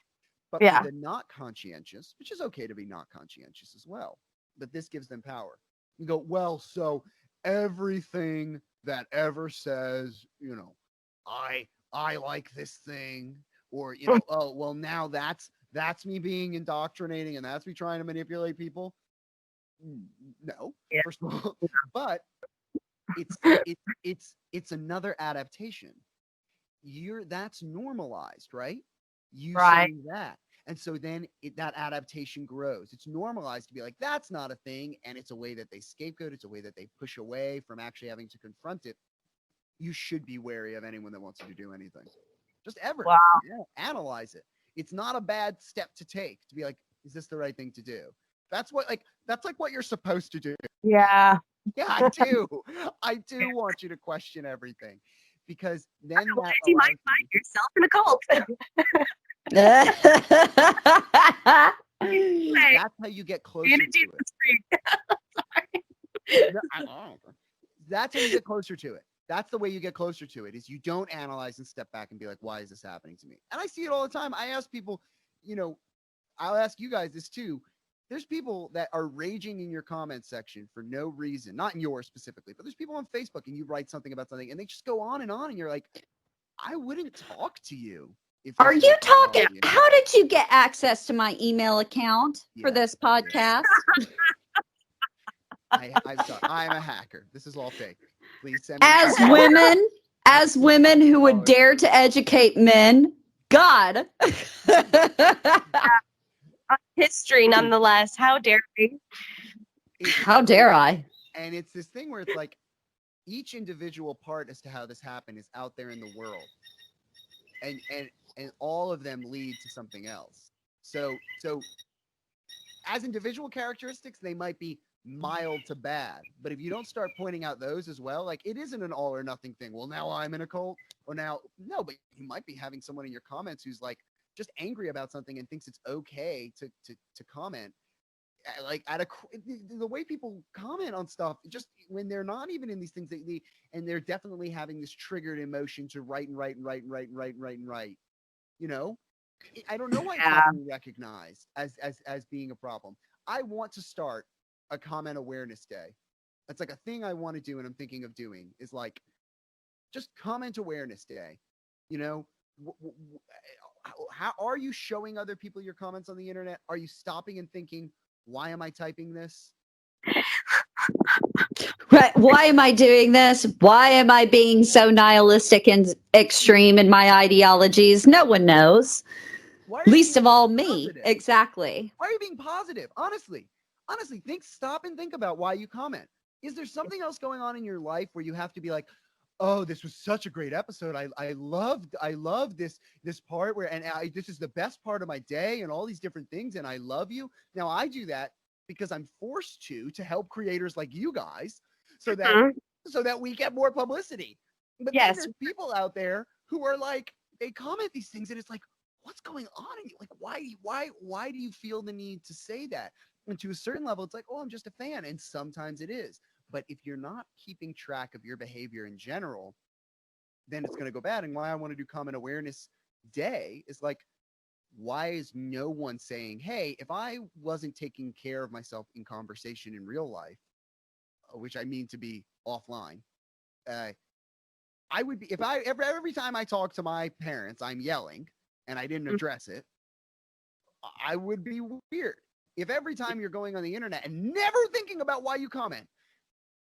But for the not conscientious, which is okay to be not conscientious as well, but this gives them power. You go, well, so everything that ever says, I like this thing, or, oh, well, now that's me being indoctrinating and that's me trying to manipulate people. No, first of all, but it's another adaptation. That's normalized, right? You saying that, and so then that adaptation grows. It's normalized to be like, that's not a thing, and it's a way that they scapegoat. It's a way that they push away from actually having to confront it. You should be wary of anyone that wants you to do anything. Just ever.
Wow.
Analyze it. It's not a bad step to take to be like, is this the right thing to do? That's what you're supposed to do.
Yeah.
Yeah, I do. I do want you to question everything, because then
you might find yourself in a cult.
That's how you get closer to it. That's how you get closer to it. That's the way you get closer to it, is you don't analyze and step back and be like, why is this happening to me? And I see it all the time. I ask people, I'll ask you guys this too. There's people that are raging in your comment section for no reason, not in yours specifically, but there's people on Facebook and you write something about something and they just go on, and you're like, I wouldn't talk to you.
Are you talking? How did you get access to my email account for this podcast?
I'm sorry. I'm a hacker. This is all fake. Please send me.
As women who would dare to educate men, God.
History, nonetheless. How dare we?
How dare I?
And it's this thing where it's like each individual part as to how this happened is out there in the world, and all of them lead to something else. So as individual characteristics, they might be mild to bad, but if you don't start pointing out those as well, like, it isn't an all or nothing thing. Well, now I'm in a cult, or now no, but you might be having someone in your comments who's like just angry about something and thinks it's okay to comment, like the way people comment on stuff, just when they're not even in these things, and they're definitely having this triggered emotion to write. I don't know why it's not being recognized as being a problem. I want to start a comment awareness day. That's like a thing I want to do, and I'm thinking of doing, is like just comment awareness day. You know, how are you showing other people your comments on the internet? Are you stopping and thinking, why am I typing this?
Right. Why am I doing this? Why am I being so nihilistic and extreme in my ideologies? No one knows.
Why are you
Least
being
of all me.
positive?
Exactly.
Why are you being positive? Honestly, stop and think about why you comment. Is there something else going on in your life where you have to be like, oh, this was such a great episode. I loved this part where, and this is the best part of my day and all these different things. And I love you. Now I do that because I'm forced to help creators like you guys so that we get more publicity. But then
Yes.
there's people out there who are like, they comment these things and it's like, what's going on in you? Like, why do you feel the need to say that? And to a certain level, it's like, oh, I'm just a fan. And sometimes it is. But if you're not keeping track of your behavior in general, then it's going to go bad. And why I want to do Comment Awareness Day is like, why is no one saying, hey, if I wasn't taking care of myself in conversation in real life, which I mean to be offline, I would be, if I every time I talk to my parents, I'm yelling and I didn't address it, I would be weird. If every time you're going on the internet and never thinking about why you comment,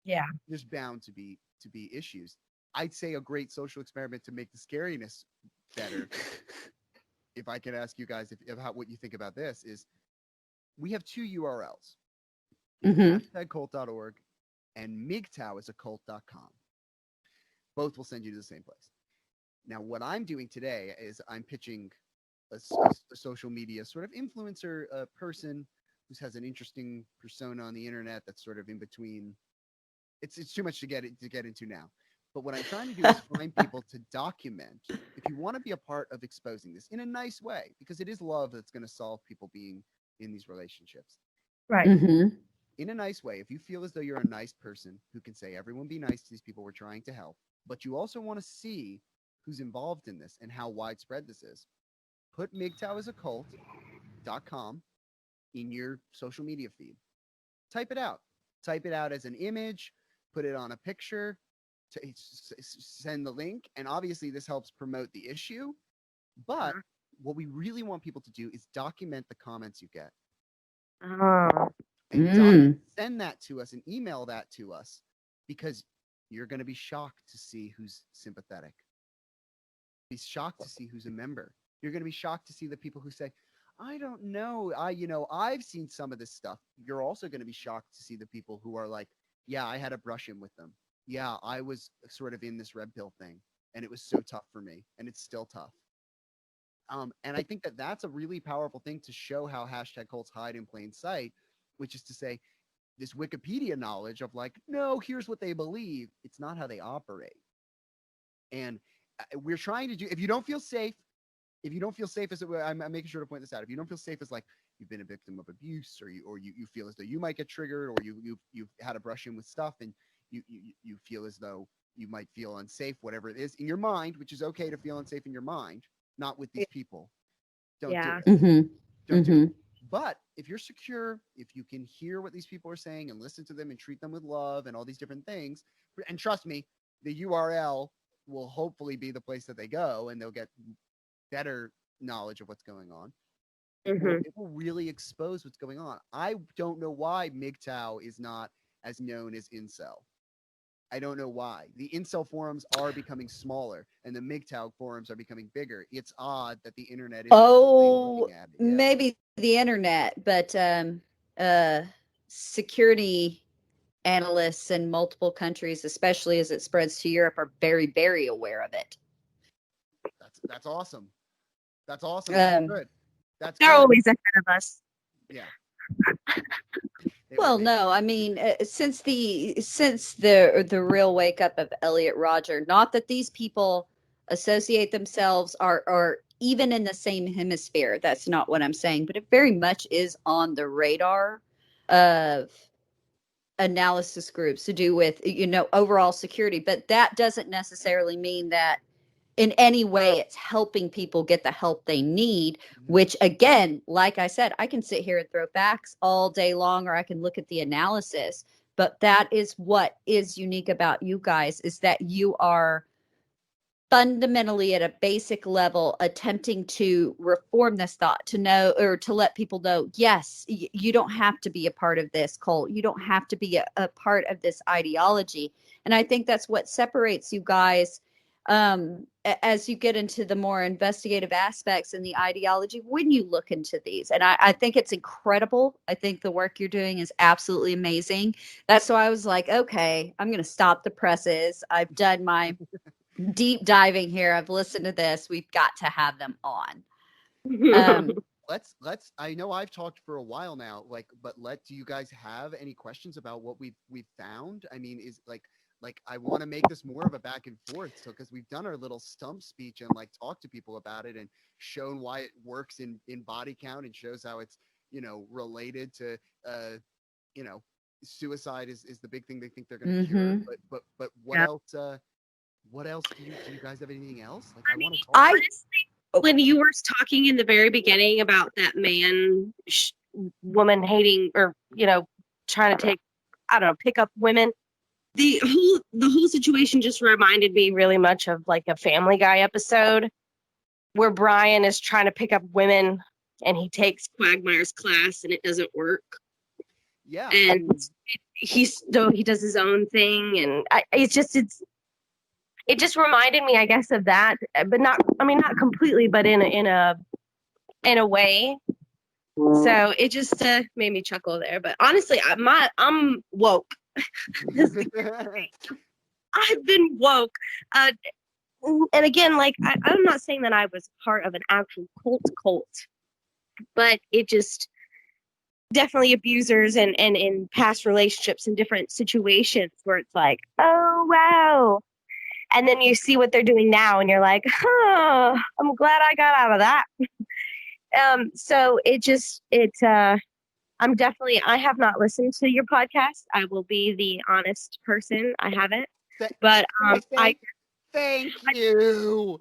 Yeah.
there's bound to be issues. I'd say a great social experiment to make the scariness better. If I could ask you guys about what you think about this, is we have two URLs, #cult.org and Mgtowisacult.com. Both will send you to the same place. Now, what I'm doing today is I'm pitching a social media sort of influencer person who has an interesting persona on the internet that's sort of in between. It's too much to get into now. But what I'm trying to do is find people to document. If you want to be a part of exposing this in a nice way, because it is love that's going to solve people being in these relationships.
Right.
In a nice way, if you feel as though you're a nice person who can say, everyone be nice to these people, we're trying to help, but you also want to see who's involved in this and how widespread this is, put Mgtowisacult.com in your social media feed. Type it out. Type it out as an image, put it on a picture, send the link. And obviously this helps promote the issue. But what we really want people to do is document the comments you get. And send that to us and email that to us, because you're going to be shocked to see who's sympathetic. Be shocked to see who's a member. You're going to be shocked to see the people who say, I don't know. I've seen some of this stuff. You're also going to be shocked to see the people who are like, yeah, I had a brush-in with them. Yeah, I was sort of in this red pill thing and it was so tough for me and it's still tough. And I think that that's a really powerful thing to show how #cults hide in plain sight, which is to say this Wikipedia knowledge of like, no, here's what they believe. It's not how they operate. And we're trying to do, if you don't feel safe as I'm making sure to point this out. If you don't feel safe as like you've been a victim of abuse, or you feel as though you might get triggered, or you've had a brush in with stuff and you feel as though you might feel unsafe, whatever it is in your mind, which is okay to feel unsafe in your mind, not with these people. Don't do it. Don't do it. But if you're secure, if you can hear what these people are saying and listen to them and treat them with love and all these different things, and trust me, the URL will hopefully be the place that they go and they'll get better knowledge of what's going on. It will really expose what's going on. I don't know why Mgtow is not as known as Incel. I don't know why. The Incel forums are becoming smaller and the Mgtow forums are becoming bigger. It's odd that the internet is looking at it. Yeah.
Maybe the internet, but security analysts in multiple countries, especially as it spreads to Europe, are very, very aware of it.
That's awesome. That's awesome. That's good.
They're always ahead of us.
Yeah.
Well, no, I mean, since the real wake up of Elliot Rodger, not that these people associate themselves are even in the same hemisphere. That's not what I'm saying, but it very much is on the radar of analysis groups to do with, overall security. But that doesn't necessarily mean that in any way it's helping people get the help they need, which again, like I said, I can sit here and throw facts all day long, or I can look at the analysis, but that is what is unique about you guys, is that you are fundamentally at a basic level attempting to reform this thought, to know, or to let people know, yes, you don't have to be a part of this cult, you don't have to be a part of this ideology. And I think that's what separates you guys as you get into the more investigative aspects in the ideology when you look into these. And I think it's incredible. I think the work you're doing is absolutely amazing. That's why I was like, okay, I'm going to stop the presses. I've done my deep diving here. I've listened to this. We've got to have them on.
Let's I know I've talked for a while now, like, but do you guys have any questions about what we've found? I mean, is like I want to make this more of a back and forth, so because we've done our little stump speech and like talked to people about it and shown why it works in body count and shows how it's, related to you know suicide is the big thing they think they're going to cure. But what
Yeah.
else what else do you guys have anything else? Like,
I
I
mean,
want to talk.
honestly, when you were talking in the very beginning about that man, woman hating, or trying to take, I don't know, pick up women, the whole situation just reminded me really much of like a Family Guy episode where Brian is trying to pick up women and he takes Quagmire's class and it doesn't work.
Yeah.
And he does his own thing, and it just reminded me, I guess, of that, but not completely, but in a way. So it just made me chuckle there. But honestly, I'm woke. I've been woke. And again, like I'm not saying that I was part of an actual cult, but it just definitely abusers and in past relationships and different situations where it's like, oh wow. And then you see what they're doing now and you're like, huh, I'm glad I got out of that. So I have not listened to your podcast. I will be the honest person. I haven't. But
thank you.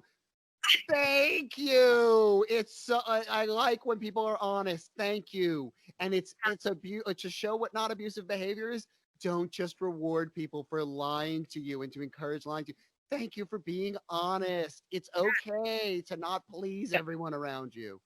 Thank you. It's I like when people are honest. Thank you. And it's to show what not abusive behavior is. Don't just reward people for lying to you and to encourage lying to you. Thank you for being honest. It's okay to not please everyone around you.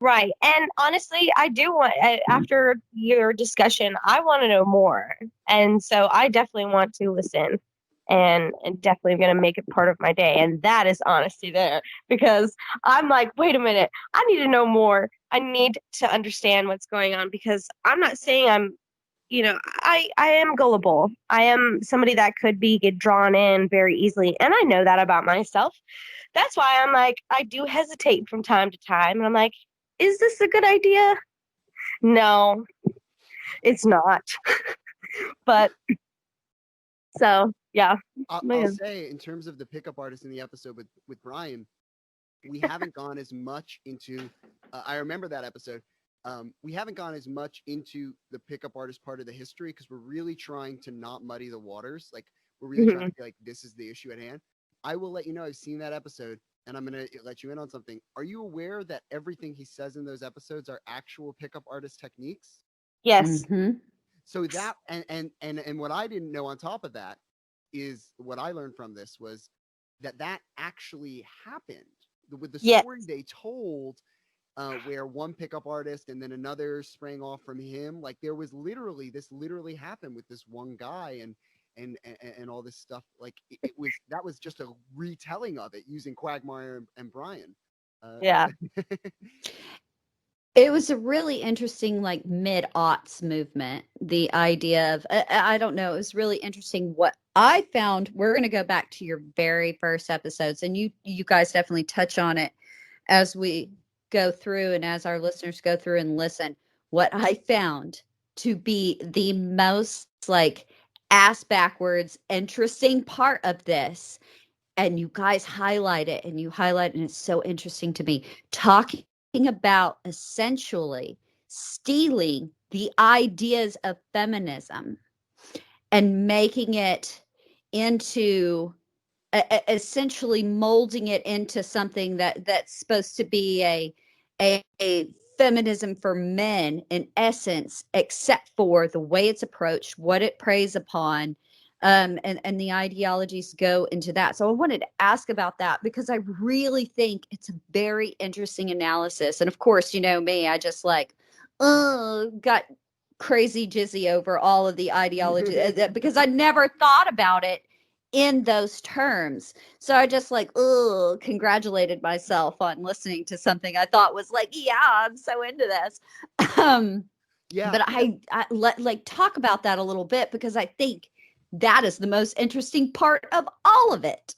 Right. And honestly, I do want, after your discussion, I want to know more. And so I definitely want to listen, and definitely going to make it part of my day. And that is honesty there, because I'm like, wait a minute, I need to know more. I need to understand what's going on, because I'm not saying I am gullible. I am somebody that could get drawn in very easily. And I know that about myself. That's why I'm like, I do hesitate from time to time. And I'm like, is this a good idea? No, it's not. But so, yeah.
I'll say, in terms of the pickup artist in the episode with Brian, we haven't gone as much into, I remember that episode. We haven't gone as much into the pickup artist part of the history because we're really trying to not muddy the waters. Like, we're really trying to be like, this is the issue at hand. I will let you know I've seen that episode, and I'm going to let you in on something. Are you aware that everything he says in those episodes are actual pickup artist techniques?
Yes.
So that, and what I didn't know on top of that is what I learned from this was that actually happened with the story they told, where one pickup artist and then another sprang off from him. Like, there was this literally happened with this one guy, and all this stuff. Like, that was just a retelling of it using Quagmire and Brian.
Yeah.
It was a really interesting, like, mid-aughts movement. The idea of, I don't know, it was really interesting. What I found, we're going to go back to your very first episodes, and you guys definitely touch on it as we go through and as our listeners go through and listen. What I found to be the most, like, ass backwards interesting part of this, and you guys highlight it, and it's so interesting to me, talking about essentially stealing the ideas of feminism and making it into essentially molding it into something that's supposed to be a feminism for men in essence, except for the way it's approached, what it preys upon, and the ideologies go into that. So I wanted to ask about that because I really think it's a very interesting analysis. And of course, you know me, I just like, got crazy jizzy over all of the ideology because I never thought about it in those terms. So I just like, congratulated myself on listening to something I thought was like, yeah, I'm so into this. Um,
Yeah.
but I like talk about that a little bit because I think that is the most interesting part of all of it.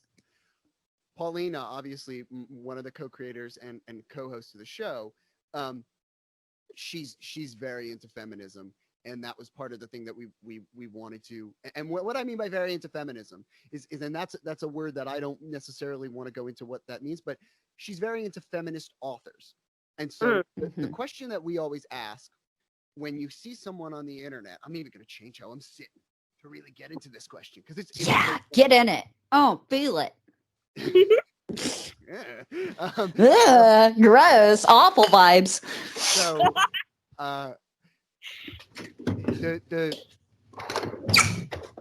Paulina, obviously one of the co-creators and co-hosts of the show, she's very into feminism, and that was part of the thing that we wanted to. And what I mean by very into feminism is and that's a word that I don't necessarily want to go into what that means, but she's very into feminist authors. And so the question that we always ask when you see someone on the internet, I'm even going to change how I'm sitting to really get into this question because it's
Yeah, get in it. Oh, feel it. Gross, awful vibes.
So,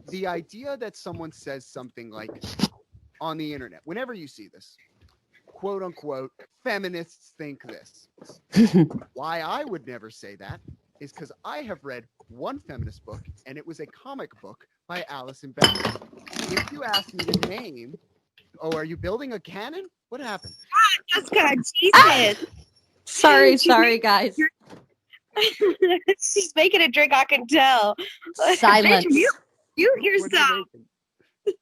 the idea that someone says something like on the internet, whenever you see this, quote unquote, feminists think this. Why I would never say that is because I have read one feminist book, and it was a comic book by Alison Bechdel. If you ask me to name, are you building a cannon? What happened?
Jessica, Jesus.
Sorry, guys.
She's making a drink, I can tell.
Silence.
Bitch, you
What are you
yourself.
making?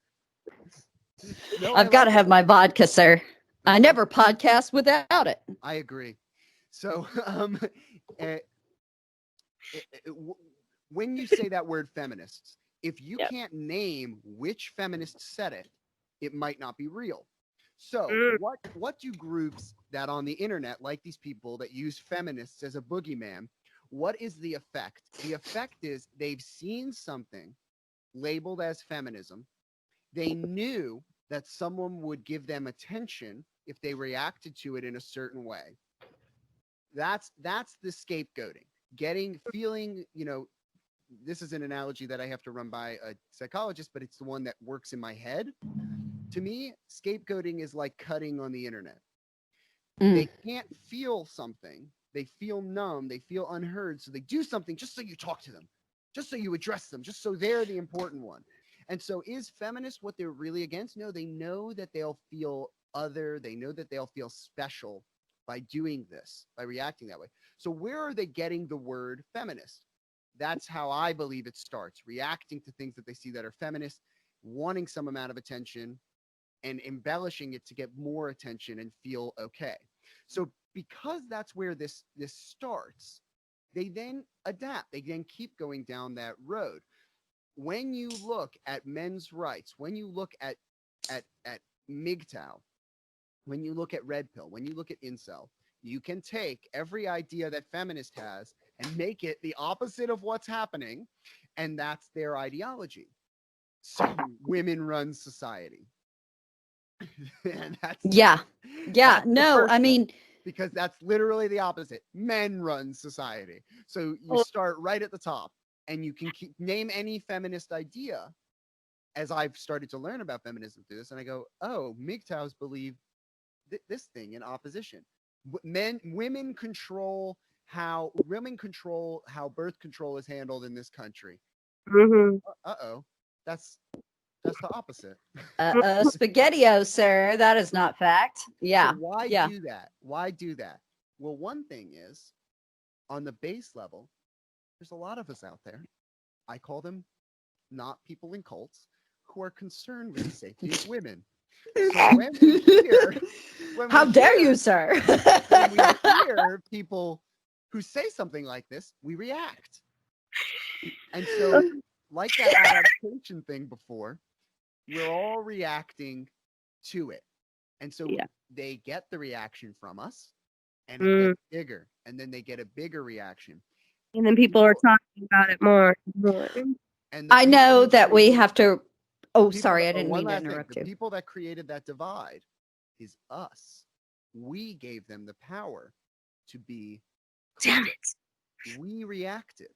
No,
I've got to have my vodka, sir. I never podcast without it.
I agree. So, when you say that word feminists, if you can't name which feminist said it, it might not be real. So what do groups that on the internet, like these people that use feminists as a boogeyman, what is the effect? The effect is they've seen something labeled as feminism. They knew that someone would give them attention if they reacted to it in a certain way. That's the scapegoating. Feeling, this is an analogy that I have to run by a psychologist, but it's the one that works in my head. To me, scapegoating is like cutting on the internet. They can't feel something. They feel numb. They feel unheard. So they do something just so you talk to them, just so you address them, just so they're the important one. And so is feminist what they're really against? No, they know that they'll feel other. They know that they'll feel special by doing this, by reacting that way. So where are they getting the word feminist? That's how I believe it starts, reacting to things that they see that are feminist, wanting some amount of attention, and embellishing it to get more attention and feel okay. So because that's where this starts, they then adapt. They then keep going down that road. When you look at men's rights, when you look at Mgtow, when you look at Red Pill, when you look at incel, you can take every idea that feminist has and make it the opposite of what's happening, and that's their ideology. So women run society. And that's
no, I mean,
because that's literally the opposite. Men run society. So you start right at the top, and you can name any feminist idea. As I've started to learn about feminism through this, and I go, oh, MGTOWs believe this thing in opposition. Women control how birth control is handled in this country. Uh-oh, that's the opposite.
Spaghetti-o, sir. That is not fact. Yeah.
So why do that? Why do that? Well, one thing is, on the base level, there's a lot of us out there. I call them not people in cults who are concerned with the safety of women. So when we hear,
how dare you, sir?
when we hear people who say something like this, we react. And so, like that adaptation thing before, we're all reacting to it. And so they get the reaction from us, and it gets bigger, and then they get a bigger reaction.
And then people are talking about it more.
And
I know that we have to. Oh, sorry, I didn't
one
mean to
last thing,
interrupt
the
you.
people that created that divide is us. We gave them the power to be.
Damn it.
We reacted.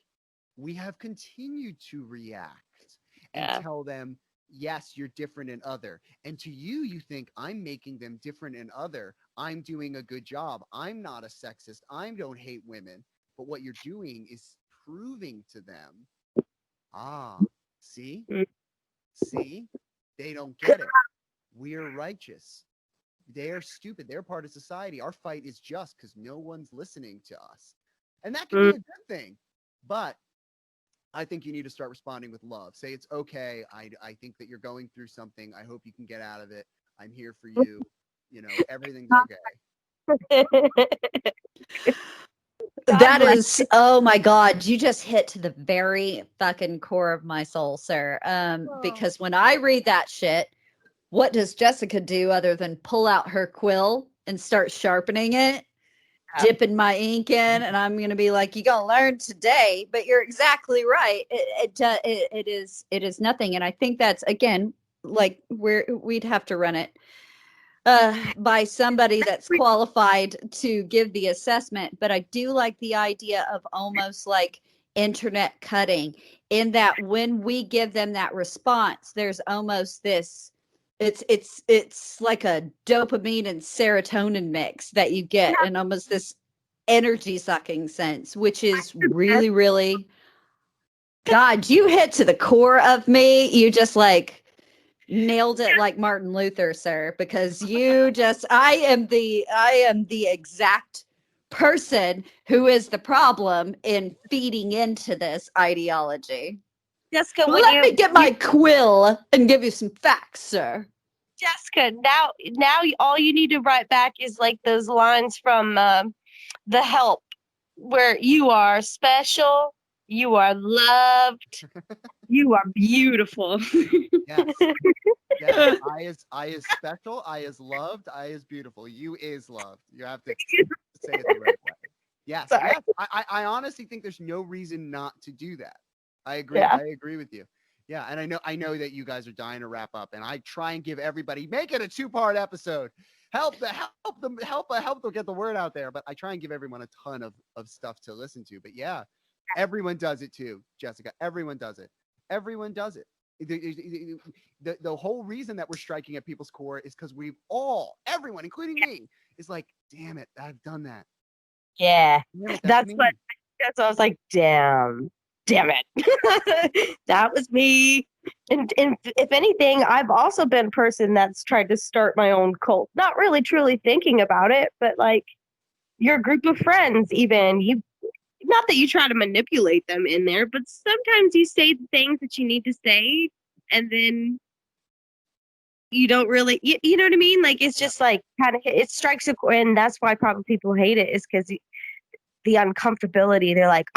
We have continued to react. and
Yeah.
tell them, yes, you're different and other. And to you, you think I'm making them different and other. I'm doing a good job. I'm not a sexist. I don't hate women. But what you're doing is proving to them, see,
Mm.
see, they don't get it. We're righteous. They're stupid. They're part of society. Our fight is just because no one's listening to us. And that can be a good thing. But I think you need to start responding with love. Say it's okay. I think that you're going through something. I hope you can get out of it. I'm here for you. Everything's okay.
That
bless
is, oh my God, you just hit to the very fucking core of my soul, sir. Because when I read that shit, what does Jessica do other than pull out her quill and start sharpening it,
Yeah.
dipping my ink in, and I'm gonna be like, "You're gonna learn today." But you're exactly right. It is nothing, and I think that's again like we'd have to run it by somebody that's qualified to give the assessment. But I do like the idea of almost like internet cutting, in that when we give them that response, there's almost this. It's like a dopamine and serotonin mix that you get, and almost this energy sucking sense, which is really, really, God, you hit to the core of me. You just like nailed it like Martin Luther, sir, because you just I am the exact person who is the problem in feeding into this ideology.
Jessica, when
Let me get my quill and give you some facts, sir.
Jessica, now all you need to write back is like those lines from The Help, where you are special, you are loved, you are beautiful.
Yes. Yes. I is special. I is loved. I is beautiful. You is loved. You have to say it the right way. Yes.
Sorry.
Yes. I honestly think there's no reason not to do that. I agree.
Yeah.
I agree with you. Yeah. And I know that you guys are dying to wrap up, and I try and give everybody, make it a 2-part episode. Help them get the word out there. But I try and give everyone a ton of stuff to listen to. But yeah, everyone does it too, Jessica. Everyone does it. Everyone does it. The whole reason that we're striking at people's core is because everyone, including me, is like, damn it, I've done that.
Yeah.
Damn it,
That's
me.
what I was like, damn it. That was me. And if anything, I've also been a person that's tried to start my own cult. Not really truly thinking about it, but like your group of friends, even not that you try to manipulate them in there, but sometimes you say the things that you need to say, and then you don't really, you know what I mean? Like, it's just like kind of, it strikes a chord, and that's why probably people hate it, is because the uncomfortability. They're like,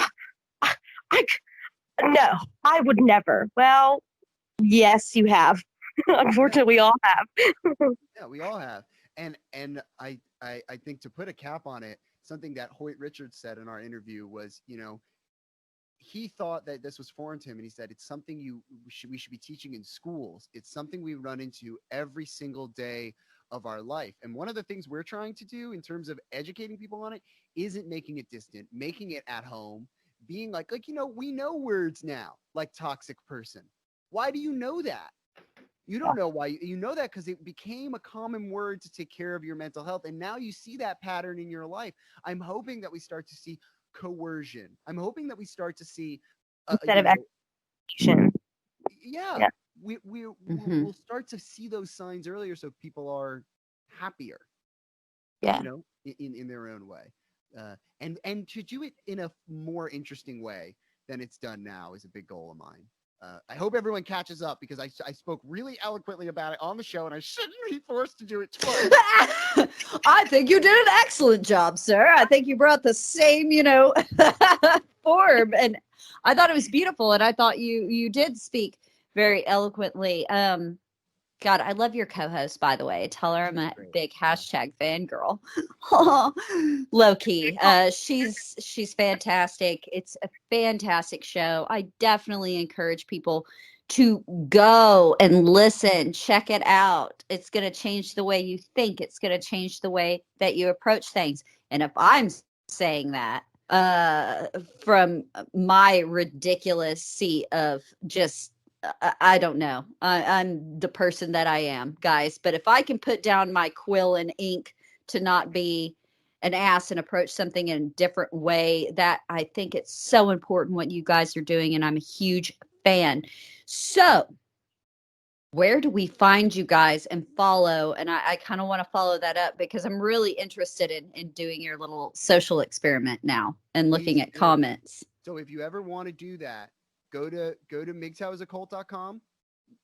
no, I would never. Well, yes, you have. Unfortunately, we all have.
Yeah, we all have. And I think, to put a cap on it, something that Hoyt Richards said in our interview was, he thought that this was foreign to him, and he said it's something we should be teaching in schools. It's something we run into every single day of our life. And one of the things we're trying to do in terms of educating people on it isn't making it distant, making it at home, being like we know words now, like toxic person. Why do you know that? You don't know why. You know that because it became a common word to take care of your mental health. And now you see that pattern in your life. I'm hoping that we start to see coercion. I'm hoping that we start to see
Instead of expectation.
yeah.
Mhm.
We'll start to see those signs earlier, so people are happier,
Yeah.
in their own way. And to do it in a more interesting way than it's done now is a big goal of mine. I hope everyone catches up, because I spoke really eloquently about it on the show, and I shouldn't be forced to do it twice.
I think you did an excellent job, sir. I think you brought the same, form, and I thought it was beautiful, and I thought you did speak very eloquently. God, I love your co-host, by the way. Tell her I'm a
Great.
big hashtag fangirl. Low key. She's fantastic. It's a fantastic show. I definitely encourage people to go and listen, check it out. It's going to change the way you think. It's going to change the way that you approach things. And if I'm saying that from my ridiculous seat of just I don't know. I'm the person that I am, guys. But if I can put down my quill and ink to not be an ass and approach something in a different way, that I think it's so important what you guys are doing, and I'm a huge fan. So, where do we find you guys and follow? And I kind of want to follow that up because I'm really interested in doing your little social experiment now and looking
Please
at
do.
comments.
So if you ever want to do that, go to mgtowisacult.com,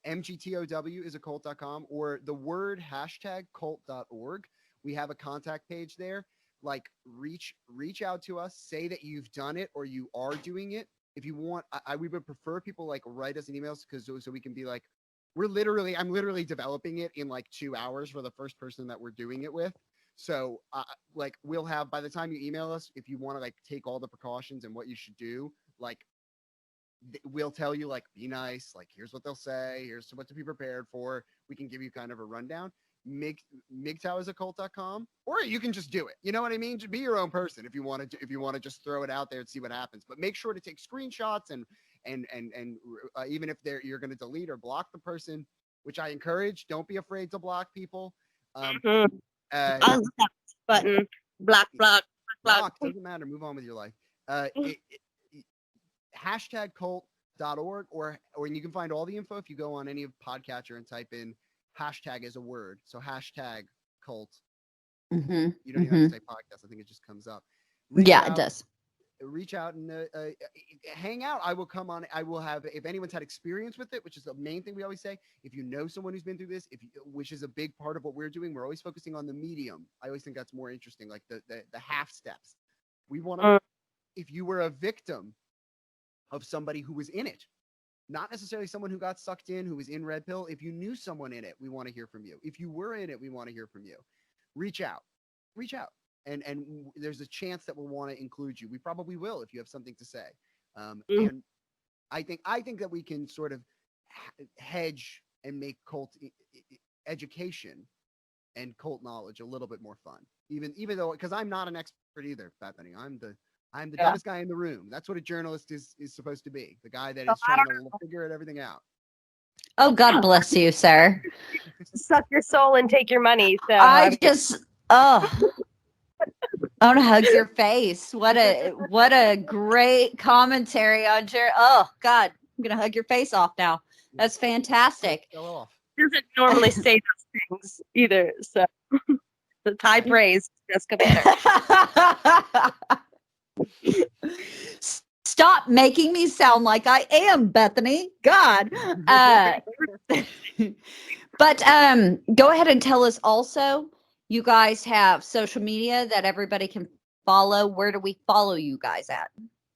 Mgtow is a cult.com, or the word hashtag cult.org. We have a contact page there. Like reach out to us, say that you've done it or you are doing it. If you want, we would prefer people like write us an email because so we can be like, I'm literally developing it in like 2 hours for the first person that we're doing it with. So like we'll have, by the time you email us, if you want to like take all the precautions and what you should do, like we'll tell you like, be nice, like here's what they'll say, here's what to be prepared for. We can give you kind of a rundown. Mgtowisacult.com, or you can just do it. You know what I mean? Just be your own person if you want to just throw it out there and see what happens. But make sure to take screenshots and even if you're going to delete or block the person, which I encourage. Don't be afraid to block people.
I love that button. Block.
Doesn't matter. Move on with your life. Hashtag cult.org, or you can find all the info if you go on any podcatcher and type in hashtag as a word. So hashtag cult.
Mm-hmm.
You don't even have to say podcast. I think it just comes up.
It does.
Reach out and hang out. I will come on. I will have, if anyone's had experience with it, which is the main thing we always say, if you know someone who's been through this, which is a big part of what we're doing, we're always focusing on the medium. I always think that's more interesting, like the half steps. We want to, if you were a victim of somebody who was in it, not necessarily someone who got sucked in, who was in Red Pill. If you knew someone in it, we want to hear from you. If you were in it, we want to hear from you. Reach out. And there's a chance that we'll want to include you. We probably will if you have something to say. And I think that we can sort of hedge and make cult education and cult knowledge a little bit more fun. Even though, because I'm not an expert either, Bethany. I'm the dumbest guy in the room. That's what a journalist is supposed to be. The guy that is trying to figure everything out.
Oh, God bless you, sir.
Suck your soul and take your money. So
I want to hug your face. What a great commentary on Jared. Oh, God, I'm going to hug your face off now. That's fantastic.
Doesn't normally say those things either. So the high praise, Jessica Banner.
Stop making me sound like I am, Bethany. God. But go ahead and tell us also, you guys have social media that everybody can follow. Where do we follow you guys at?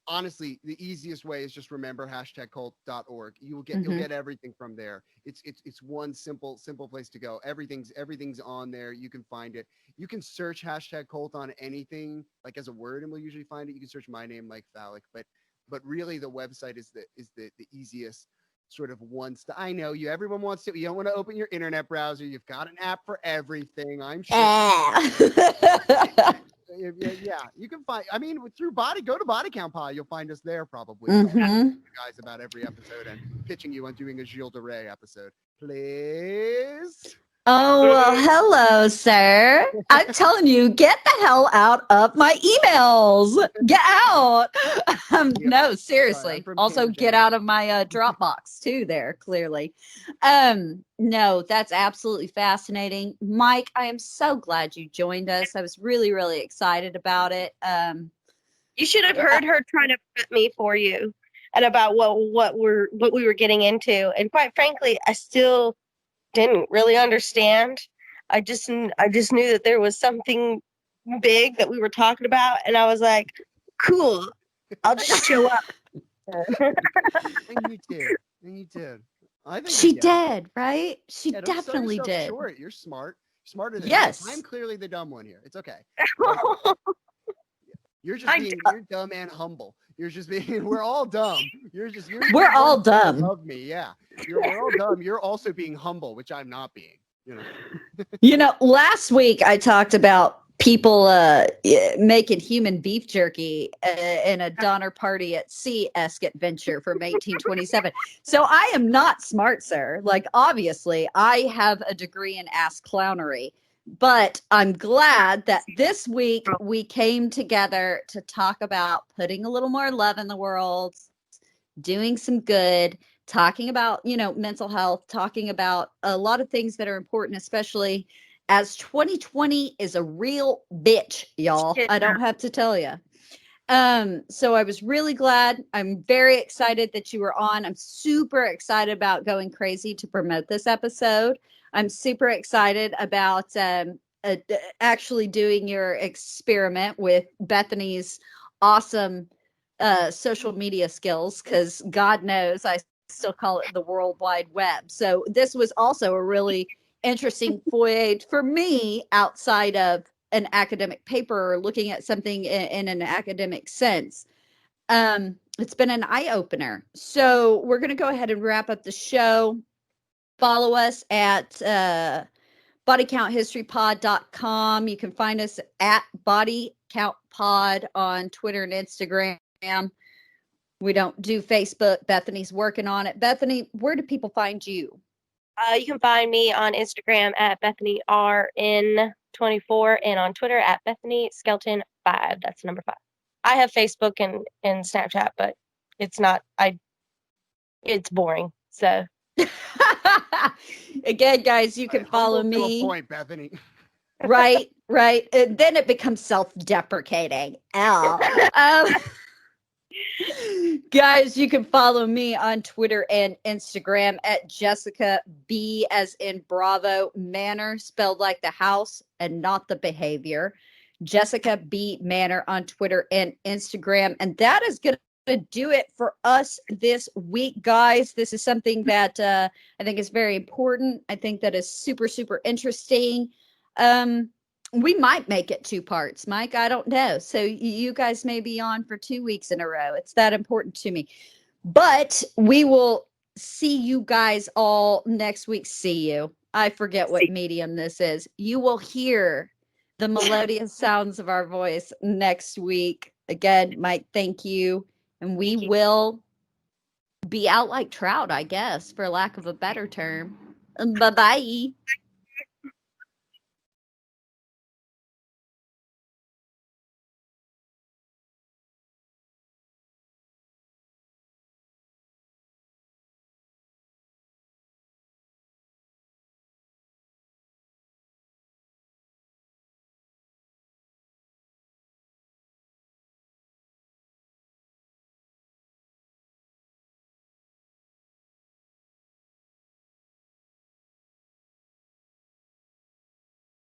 Honestly, the easiest way is just remember hashtag cult.org. You'll get everything from there. It's one simple place to go. Everything's on there. You can find it. You can search hashtag cult on anything, like as a word, and we'll usually find it. You can search my name, Mike Fallek, but really the website is the easiest sort of I know everyone wants to, you don't want to open your internet browser. You've got an app for everything, I'm sure. Yeah, you can find, through go to Body Count Pod, you'll find us there probably. You guys about every episode and pitching you on doing a Gilles de Rais episode. Please.
Oh, well, hello, sir. I'm telling you, get the hell out of my emails. Get out. No, seriously. Also, get out of my Dropbox too there, clearly. No, that's absolutely fascinating. Mike, I am so glad you joined us. I was really, really excited about it.
You should have heard her trying to prep me for you and about what we were getting into. And quite frankly, I still didn't really understand. I just knew that there was something big that we were talking about, and I was like, cool, I'll just show up.
And you did. I think
she did, right? She definitely did.
Short. You're smart. Smarter than
yes.
Me. I'm clearly the dumb one here. It's okay. You're dumb and humble. You're just being, we're all dumb. We're
all dumb.
Love me, yeah. We're all dumb. You're also being humble, which I'm not being.
Last week I talked about people making human beef jerky in a Donner Party at Sea-esque adventure from 1827. So I am not smart, sir. Like, obviously, I have a degree in ass clownery. But I'm glad that this week we came together to talk about putting a little more love in the world, doing some good, talking about, mental health, talking about a lot of things that are important, especially as 2020 is a real bitch, y'all. I don't have to tell you. So I was really glad. I'm very excited that you were on. I'm super excited about going crazy to promote this episode. I'm super excited about actually doing your experiment with Bethany's awesome social media skills, because God knows I still call it the World Wide Web. So this was also a really interesting voyage for me outside of an academic paper or looking at something in an academic sense. It's been an eye-opener. So we're going to go ahead and wrap up the show. Follow us at bodycounthistorypod.com. You can find us at bodycountpod on Twitter and Instagram. We don't do Facebook. Bethany's working on it. Bethany, where do people find you?
You can find me on Instagram at BethanyRN24 and on Twitter at BethanySkelton5. That's number 5. I have Facebook and Snapchat, but it's not. It's boring. So
again, guys, you can follow
Humble to a
me.
point, Bethany.
Right. And then it becomes self-deprecating. Guys, you can follow me on Twitter and Instagram at Jessica B as in Bravo Manor, spelled like the house and not the behavior. Jessica B Manor on Twitter and Instagram. And that is going to do it for us this week, guys. This is something that I think is very important. I think that is super, super interesting. We might make it 2 parts, Mike. I don't know. So you guys may be on for 2 weeks in a row. It's that important to me. But we will see you guys all next week. See you. I forget what medium this is. You will hear the melodious sounds of our voice next week. Again, Mike, thank you. And we will be out like trout, I guess, for lack of a better term. Bye-bye.